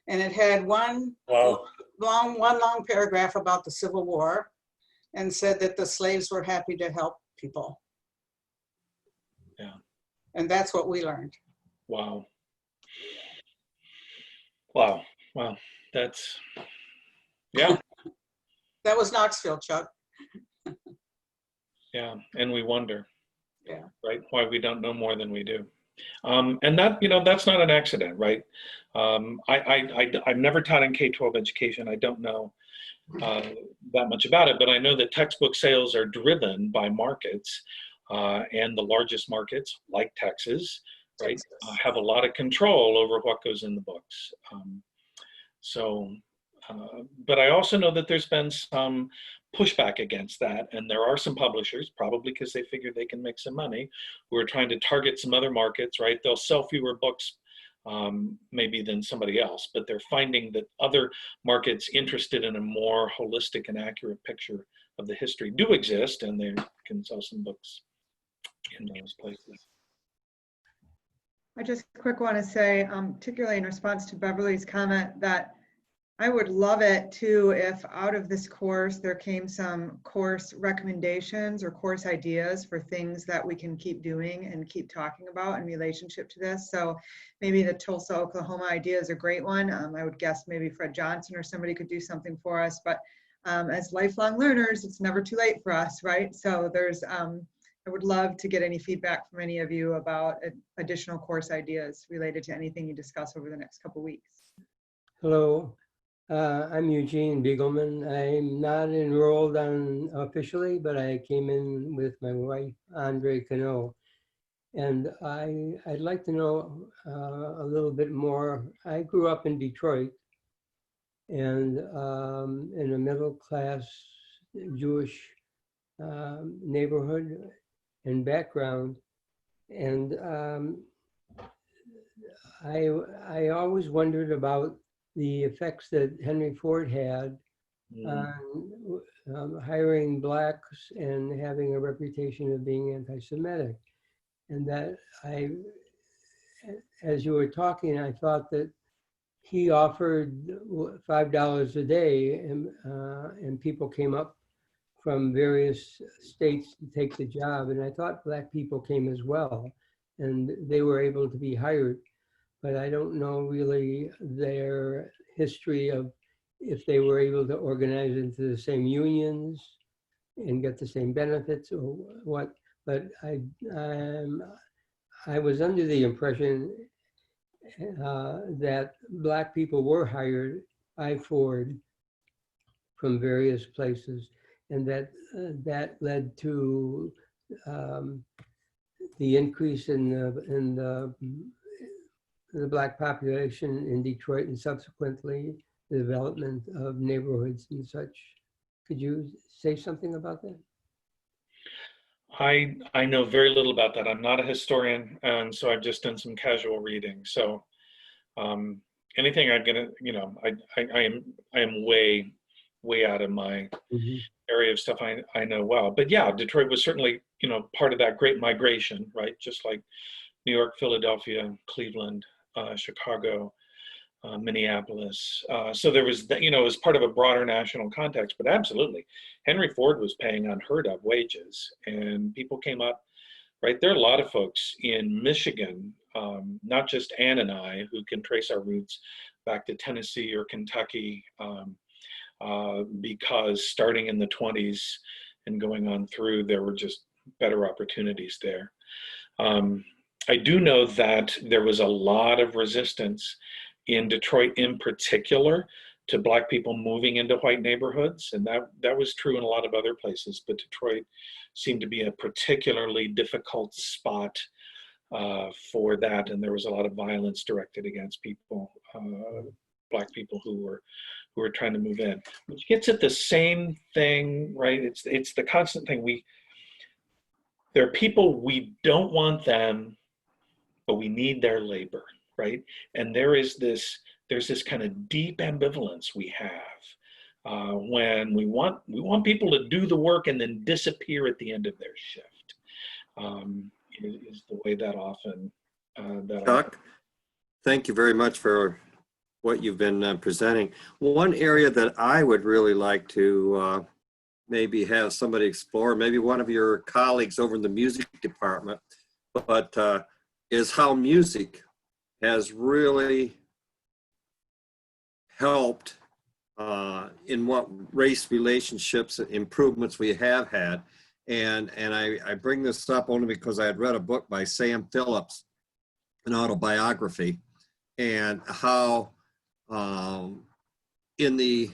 And it had one Wow. long paragraph about the Civil War and said that the slaves were happy to help people. Yeah. And that's what we learned. Wow. Wow. Wow. That's, yeah. That was Knoxville, Chuck. Yeah. And we wonder, Yeah. right, why we don't know more than we do. And that, that's not an accident, right? I've never taught in K-12 education. I don't know that much about it, but I know that textbook sales are driven by markets, and the largest markets, like Texas, right, have a lot of control over what goes in the books. But I also know that there's been some pushback against that, and there are some publishers, probably because they figure they can make some money, who are trying to target some other markets, right? They'll sell fewer books maybe than somebody else, but they're finding that other markets interested in a more holistic and accurate picture of the history do exist, and they can sell some books in those places. I just quick want to say, particularly in response to Beverly's comment, that I would love it too if out of this course there came some course recommendations or course ideas for things that we can keep doing and keep talking about in relationship to this. So maybe the Tulsa, Oklahoma idea is a great one. I would guess maybe Fred Johnson or somebody could do something for us, but as lifelong learners, it's never too late for us, right? So there's, I would love to get any feedback from any of you about additional course ideas related to anything you discuss over the next couple weeks. Hello. I'm Eugene Biegelman. I'm not enrolled officially, but I came in with my wife, Andre Cano. And I'd like to know a little bit more. I grew up in Detroit and in a middle-class Jewish neighborhood and background. And I always wondered about the effects that Henry Ford had on hiring Blacks and having a reputation of being anti-Semitic. And that as you were talking, I thought that he offered $5 a day and people came up from various states to take the job. And I thought Black people came as well, and they were able to be hired. But I don't know really their history of if they were able to organize into the same unions and get the same benefits or what. But I was under the impression that Black people were hired by Ford from various places, and that that led to the increase in the Black population in Detroit, and subsequently the development of neighborhoods and such. Could you say something about that? I know very little about that. I'm not a historian, and so I've just done some casual reading. So anything I'm gonna, I am way out of my Mhm. area of stuff I know well. But yeah, Detroit was certainly, part of that great migration, right? Just like New York, Philadelphia, Cleveland, Chicago, Minneapolis. So there was, it was part of a broader national context, but absolutely. Henry Ford was paying unheard of wages, and people came up, right? There are a lot of folks in Michigan, not just Ann and I, who can trace our roots back to Tennessee or Kentucky, because starting in the 20s and going on through, there were just better opportunities there. I do know that there was a lot of resistance in Detroit in particular to Black people moving into white neighborhoods, and that was true in a lot of other places, but Detroit seemed to be a particularly difficult spot for that, and there was a lot of violence directed against people, Black people who were trying to move in, which gets at the same thing, right? It's the constant thing. There are people, we don't want them, but we need their labor, right? And there's this kind of deep ambivalence we have when we want people to do the work and then disappear at the end of their shift. Is the way that often. Chuck, thank you very much for what you've been presenting. One area that I would really like to maybe have somebody explore, maybe one of your colleagues over in the music department, but is how music has really helped in what race relationships improvements we have had. And I bring this up only because I had read a book by Sam Phillips, an autobiography, and how in the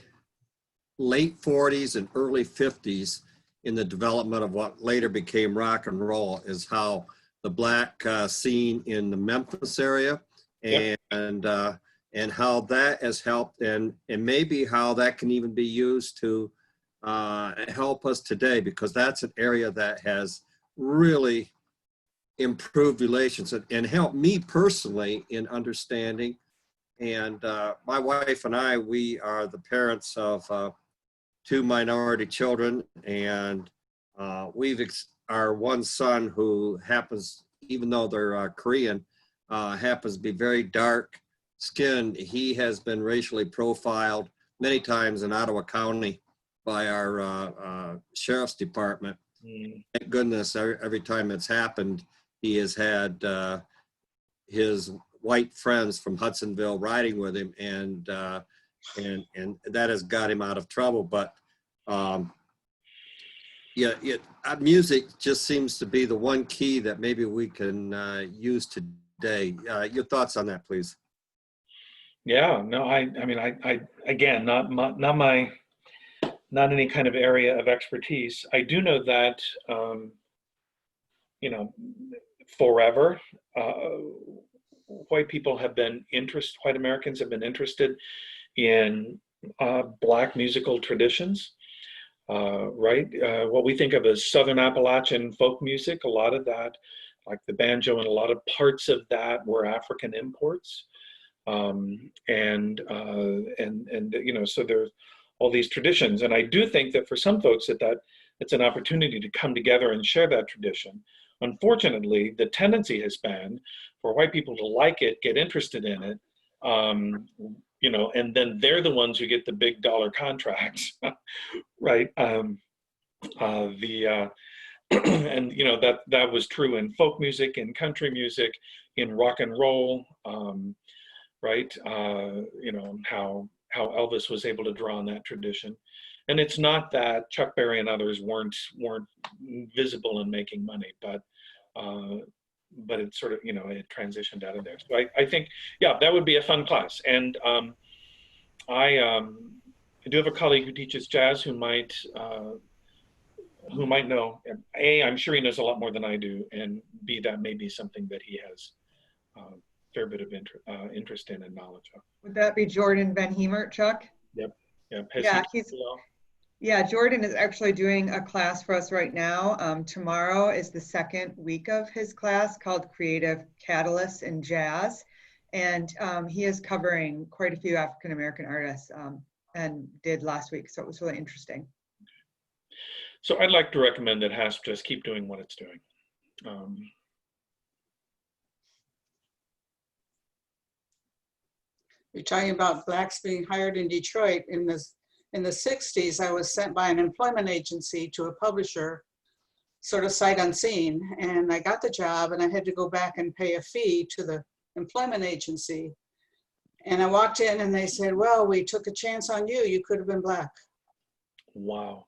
late 40s and early 50s, in the development of what later became rock and roll, is how the Black scene in the Memphis area and how that has helped, and maybe how that can even be used to help us today, because that's an area that has really improved relations and helped me personally in understanding. And my wife and I, we are the parents of 2 minority children, and our one son, who happens, even though they're Korean, happens to be very dark skinned. He has been racially profiled many times in Ottawa County by our sheriff's department. Thank goodness, every time it's happened, he has had his white friends from Hudsonville riding with him, and that has got him out of trouble. But music just seems to be the one key that maybe we can use today. Your thoughts on that, please? Yeah, no, I mean, I again, not any kind of area of expertise. I do know that, forever, white Americans have been interested in Black musical traditions, right? What we think of as Southern Appalachian folk music, a lot of that, like the banjo and a lot of parts of that, were African imports. So there's all these traditions, and I do think that for some folks that it's an opportunity to come together and share that tradition. Unfortunately, the tendency has been for white people to like it, get interested in it, and then they're the ones who get the big dollar contracts, right? And that was true in folk music, in country music, in rock and roll, right? How Elvis was able to draw on that tradition. And it's not that Chuck Berry and others weren't visible in making money, but but it sort of, it transitioned out of there. So I think, yeah, that would be a fun class. And I do have a colleague who teaches jazz who might know. A, I'm sure he knows a lot more than I do, and B, that may be something that he has a fair bit of interest in and knowledge of. Would that be Jordan Van Hemert, Chuck? Yep. Yeah, Jordan is actually doing a class for us right now. Tomorrow is the second week of his class called Creative Catalysts in Jazz. And he is covering quite a few African-American artists and did last week. So it was really interesting. So I'd like to recommend that HASP just keep doing what it's doing. You're talking about blacks being hired in Detroit. In the 60s, I was sent by an employment agency to a publisher, sort of sight unseen, and I got the job and I had to go back and pay a fee to the employment agency. And I walked in and they said, well, we took a chance on you. You could have been black. Wow.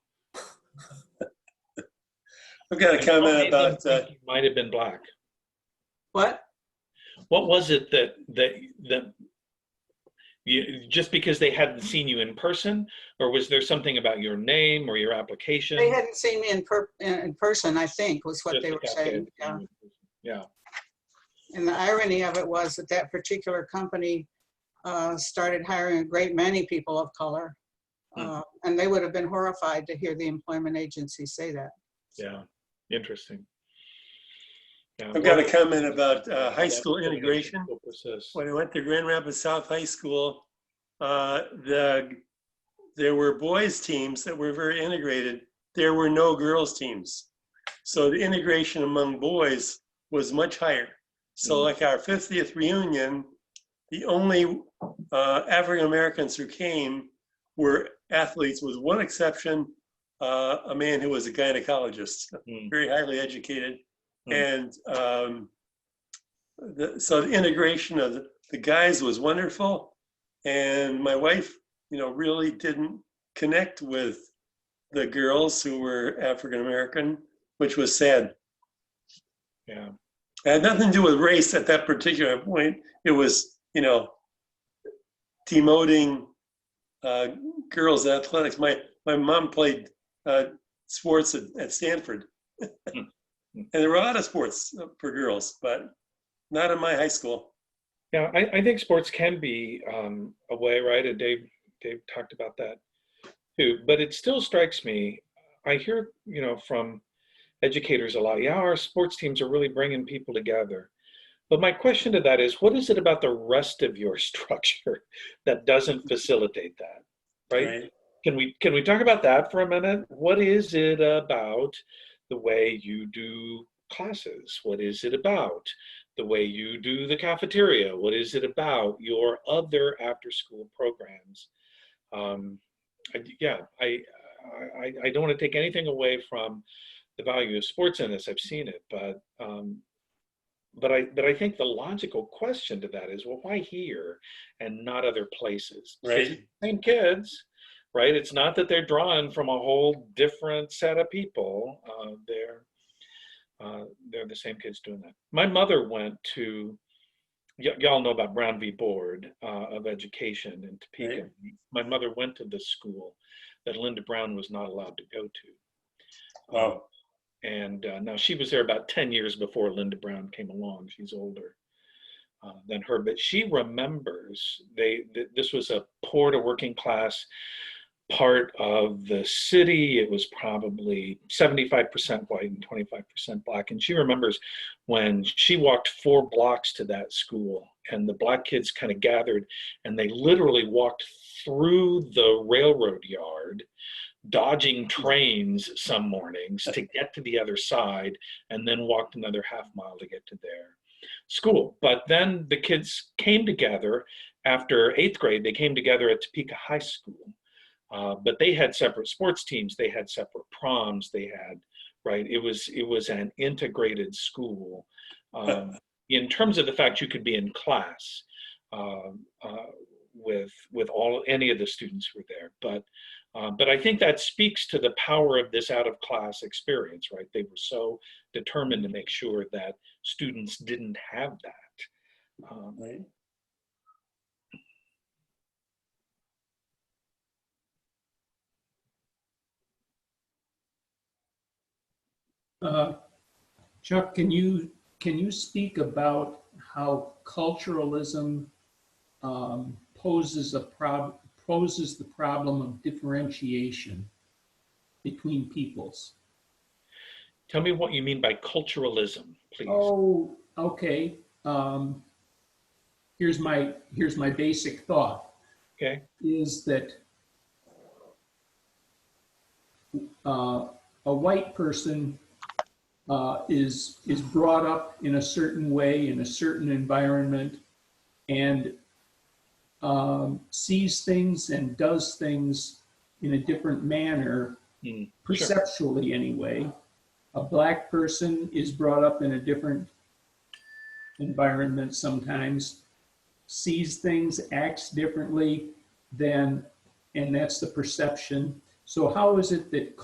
I've got a comment about he might have been black. What? What was it that you, just because they hadn't seen you in person, or was there something about your name or your application? They hadn't seen me in person, I think, was what Just they the were fact saying. that- Yeah. Yeah. And the irony of it was that that particular company started hiring a great many people of color. And they would have been horrified to hear the employment agency say that. Yeah. Interesting. Yeah. I've got a comment about high school integration. When I went to Grand Rapids South High School, there were boys teams that were very integrated. There were no girls teams. So the integration among boys was much higher. So like our 50th reunion, the only African Americans who came were athletes, with one exception, a man who was a gynecologist, very highly educated. And so the integration of the guys was wonderful. And my wife, really didn't connect with the girls who were African American, which was sad. Yeah. It had nothing to do with race at that particular point. It was, demoting girls in athletics. My mom played sports at Stanford. And there were a lot of sports for girls, but not in my high school. Yeah, I think sports can be a way, right? And Dave talked about that too. But it still strikes me, I hear, from educators a lot, yeah, our sports teams are really bringing people together. But my question to that is, what is it about the rest of your structure that doesn't facilitate that, right? Can we talk about that for a minute? What is it about the way you do classes? What is it about the way you do the cafeteria? What is it about your other after-school programs? I don't want to take anything away from the value of sports in this. I've seen it, but I think the logical question to that is, well, why here and not other places? Right. Same kids, right? It's not that they're drawn from a whole different set of people. They're the same kids doing that. My mother went to, y'all know about Brown v. Board of Education in Topeka. Right. My mother went to this school that Linda Brown was not allowed to go to. Wow. And now she was there about 10 years before Linda Brown came along. She's older than her, but she remembers this was a poor to working class part of the city. It was probably 75% white and 25% black. And she remembers when she walked 4 blocks to that school and the black kids kind of gathered and they literally walked through the railroad yard, dodging trains some mornings to get to the other side, and then walked another half mile to get to their school. But then the kids came together after 8th grade. They came together at Topeka High School. But they had separate sports teams. They had separate proms. They had, right? It was an integrated school in terms of the fact you could be in class with any of the students who were there. But But I think that speaks to the power of this out of class experience, right? They were so determined to make sure that students didn't have that. Right. Chuck, can you speak about how culturalism poses the problem of differentiation between peoples? Tell me what you mean by culturalism, please. Oh, okay. Here's my basic thought. Okay. Is that a white person is brought up in a certain way in a certain environment and sees things and does things in a different manner, perceptually anyway. A black person is brought up in a different environment sometimes, sees things, acts differently than, and that's the perception. So how is it that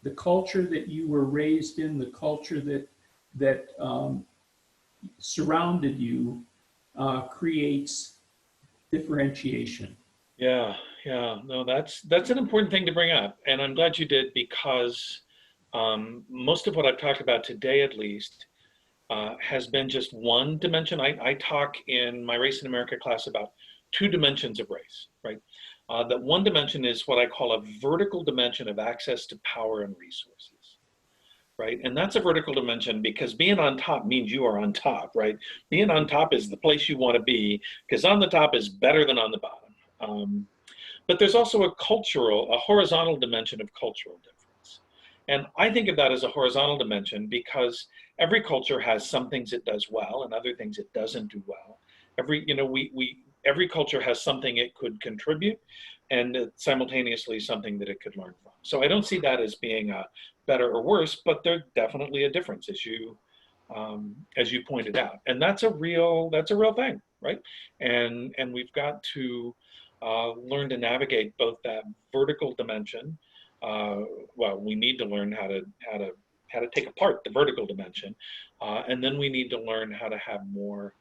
the culture that you were raised in, the culture that surrounded you, creates differentiation? Yeah, no, that's an important thing to bring up, and I'm glad you did, because most of what I've talked about today, at least, has been just one dimension. I talk in my Race in America class about two dimensions of race, right? That one dimension is what I call a vertical dimension of access to power and resources, right? And that's a vertical dimension because being on top means you are on top, right? Being on top is the place you want to be, because on the top is better than on the bottom. But there's also a horizontal dimension of cultural difference. And I think of that as a horizontal dimension because every culture has some things it does well and other things it doesn't do well. Every culture has something it could contribute and simultaneously something that it could learn from. So I don't see that as being better or worse, but there's definitely a difference, as you pointed out. And that's a real thing, right? And we've got to learn to navigate both that vertical dimension. Well, we need to learn how to take apart the vertical dimension, and then we need to learn how to have more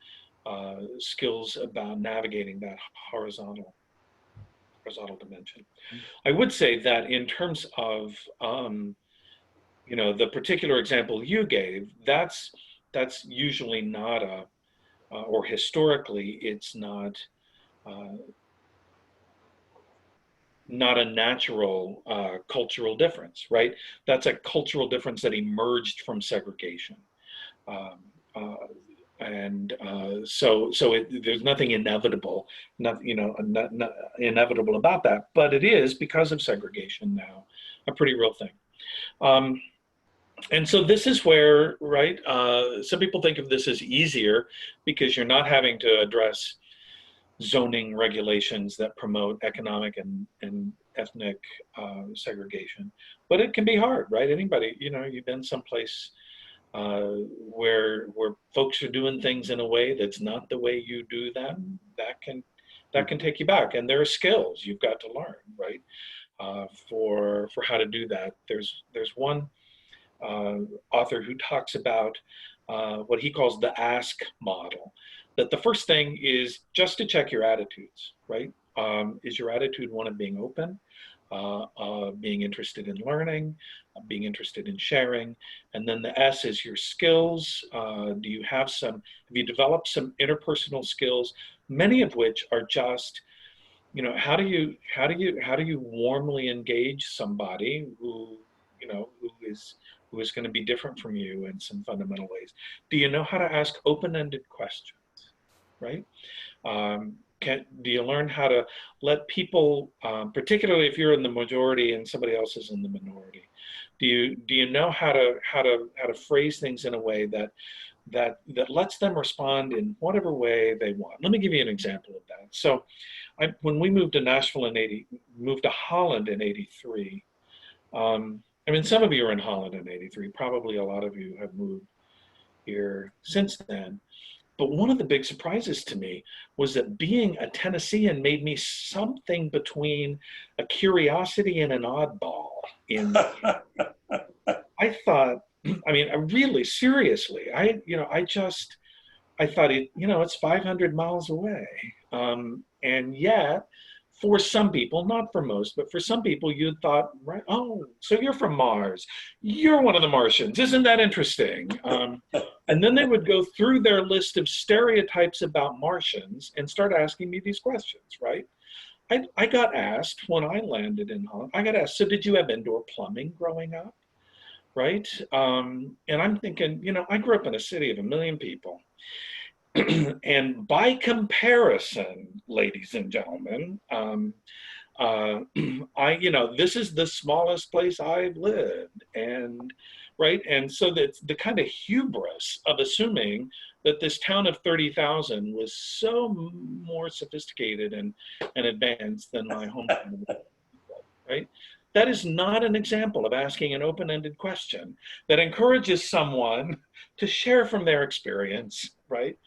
skills about navigating that horizontal dimension. I would say that in terms of the particular example you gave, that's usually not or historically it's not a natural cultural difference, right? That's a cultural difference that emerged from segregation. There's nothing inevitable, inevitable about that, but it is, because of segregation now, a pretty real thing. And so this is where, right, some people think of this as easier because you're not having to address zoning regulations that promote economic and ethnic segregation. But it can be hard, right? Anybody, you've been someplace where folks are doing things in a way that's not the way you do them, that can take you back. And there are skills you've got to learn, right? For how to do that. There's one author who talks about what he calls the ask model, that the first thing is just to check your attitudes, right? Is your attitude one of being open, being interested in learning, being interested in sharing? And then the S is your skills. Have you developed some interpersonal skills, many of which are just, how do you warmly engage somebody who is going to be different from you in some fundamental ways? Do you know how to ask open-ended questions, right? Do you learn how to let people, particularly if you're in the majority and somebody else is in the minority, do you know how to phrase things in a way that lets them respond in whatever way they want? Let me give you an example of that. So, when we moved to Nashville moved to Holland in '83. Some of you are in Holland in '83. Probably a lot of you have moved here since then. But one of the big surprises to me was that being a Tennessean made me something between a curiosity and an oddball. I thought, I mean, really seriously, I thought it's 500 miles away. And yet, for some people, not for most, but for some people, you thought, right, oh, so you're from Mars. You're one of the Martians. Isn't that interesting? And then they would go through their list of stereotypes about Martians and start asking me these questions, right? I got asked when I landed in Holland, I got asked, so did you have indoor plumbing growing up? Right? And I'm thinking, I grew up in a city of 1 million people. And by comparison, ladies and gentlemen, this is the smallest place I've lived, and right, and so that's the kind of hubris of assuming that this town of 30,000 was so more sophisticated and advanced than my hometown, right? That is not an example of asking an open-ended question that encourages someone to share from their experience, right?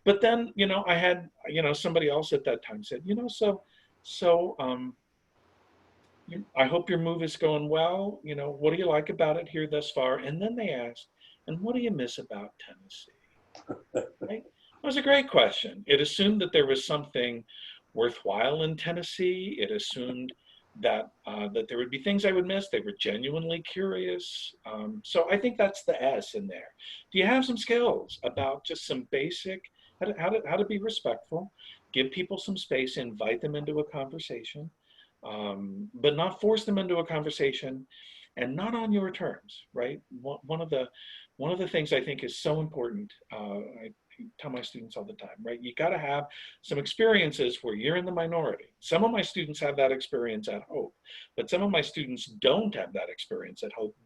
But then, I had, somebody else at that time said, I hope your move is going well. What do you like about it here thus far? And then they asked, and what do you miss about Tennessee? Right? That was a great question. It assumed that there was something worthwhile in Tennessee. It assumed that there would be things I would miss. They were genuinely curious. So I think that's the S in there. Do you have some skills about just some basic, how to be respectful, give people some space, invite them into a conversation, but not force them into a conversation and not on your terms, right? One of the things I think is so important, I tell my students all the time, right? You got to have some experiences where you're in the minority. Some of my students have that experience at Hope, but some of my students don't have that experience at Hope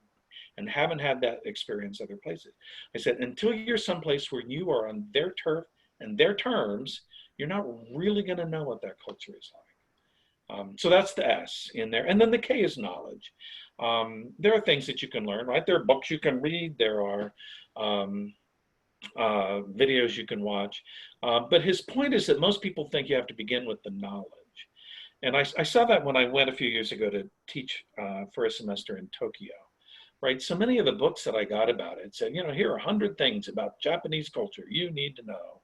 and haven't had that experience other places. I said, until you're someplace where you are on their turf and their terms, you're not really going to know what that culture is like. So that's the S in there. And then the K is knowledge. There are things that you can learn, right? There are books you can read. There are videos you can watch. But his point is that most people think you have to begin with the knowledge. And I saw that when I went a few years ago to teach for a semester in Tokyo, right? So many of the books that I got about it said, here are 100 things about Japanese culture you need to know.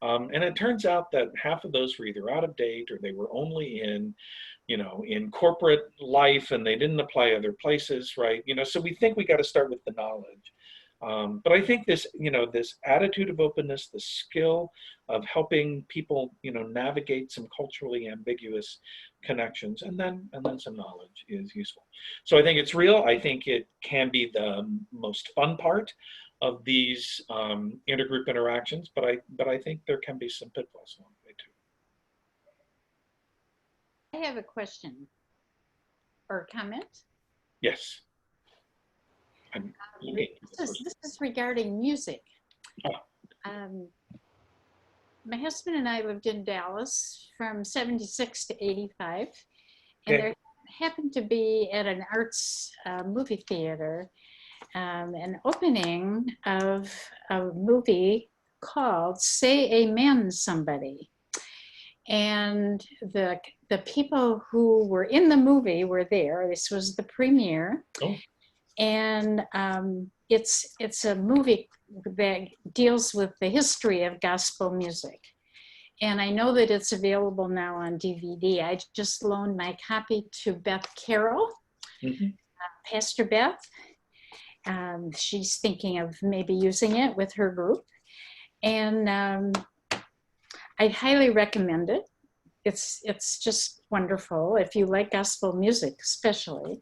And it turns out that half of those were either out of date or they were only in corporate life and they didn't apply other places, right? So we think we got to start with the knowledge. But I think this, this attitude of openness, the skill of helping people, navigate some culturally ambiguous connections, and then some knowledge is useful. So I think it's real. I think it can be the most fun part of these intergroup interactions, but I think there can be some pitfalls along the way too. I have a question or comment. Yes. This is regarding music. My husband and I lived in Dallas from 76 to 85, and there happened to be at an arts movie theater an opening of a movie called Say Amen Somebody. And the people who were in the movie were there. This was the premiere. Oh. And it's a movie that deals with the history of gospel music. And I know that it's available now on DVD. I just loaned my copy to Beth Carroll, Pastor Beth. She's thinking of maybe using it with her group. And I'd highly recommend it. It's just wonderful if you like gospel music, especially.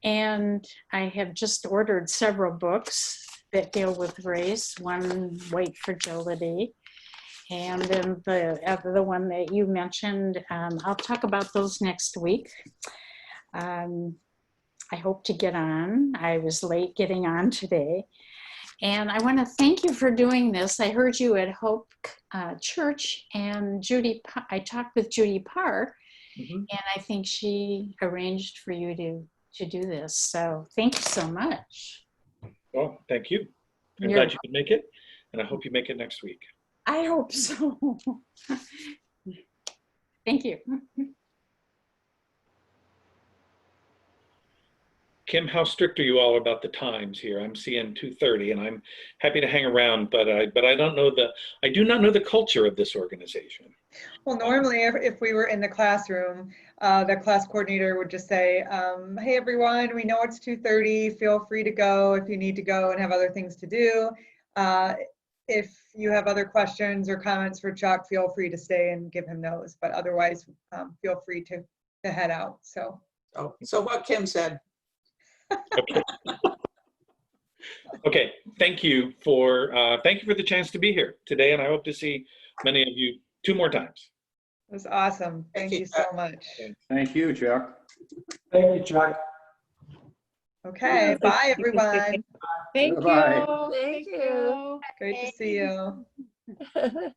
And I have just ordered several books that deal with race. One, Wait for Jollity, and then the one that you mentioned. I'll talk about those next week. I hope to get on. I was late getting on today. And I want to thank you for doing this. I heard you at Hope Church, and I talked with Judy Parr, and I think she arranged for you to do this. So thank you so much. Well, thank you. I'm glad you could make it. and I hope you make it next week. I hope so. Thank you. Kim, how strict are you all about the times here? I'm seeing 2:30, and I'm happy to hang around, but I don't know I do not know the culture of this organization. Well, normally if we were in the classroom, the class coordinator would just say, hey, everyone, we know it's 2:30. Feel free to go if you need to go and have other things to do. If you have other questions or comments for Chuck, feel free to stay and give him those. But otherwise, feel free to head out. So what Kim said. Okay. Okay. Thank you for the chance to be here today, and I hope to see many of you 2 more times. it was awesome. Thank you so much. Thank you, Chuck. Thank you, Chuck. Okay. Bye, everyone. Thank Bye. you. Thank you. Great to see you.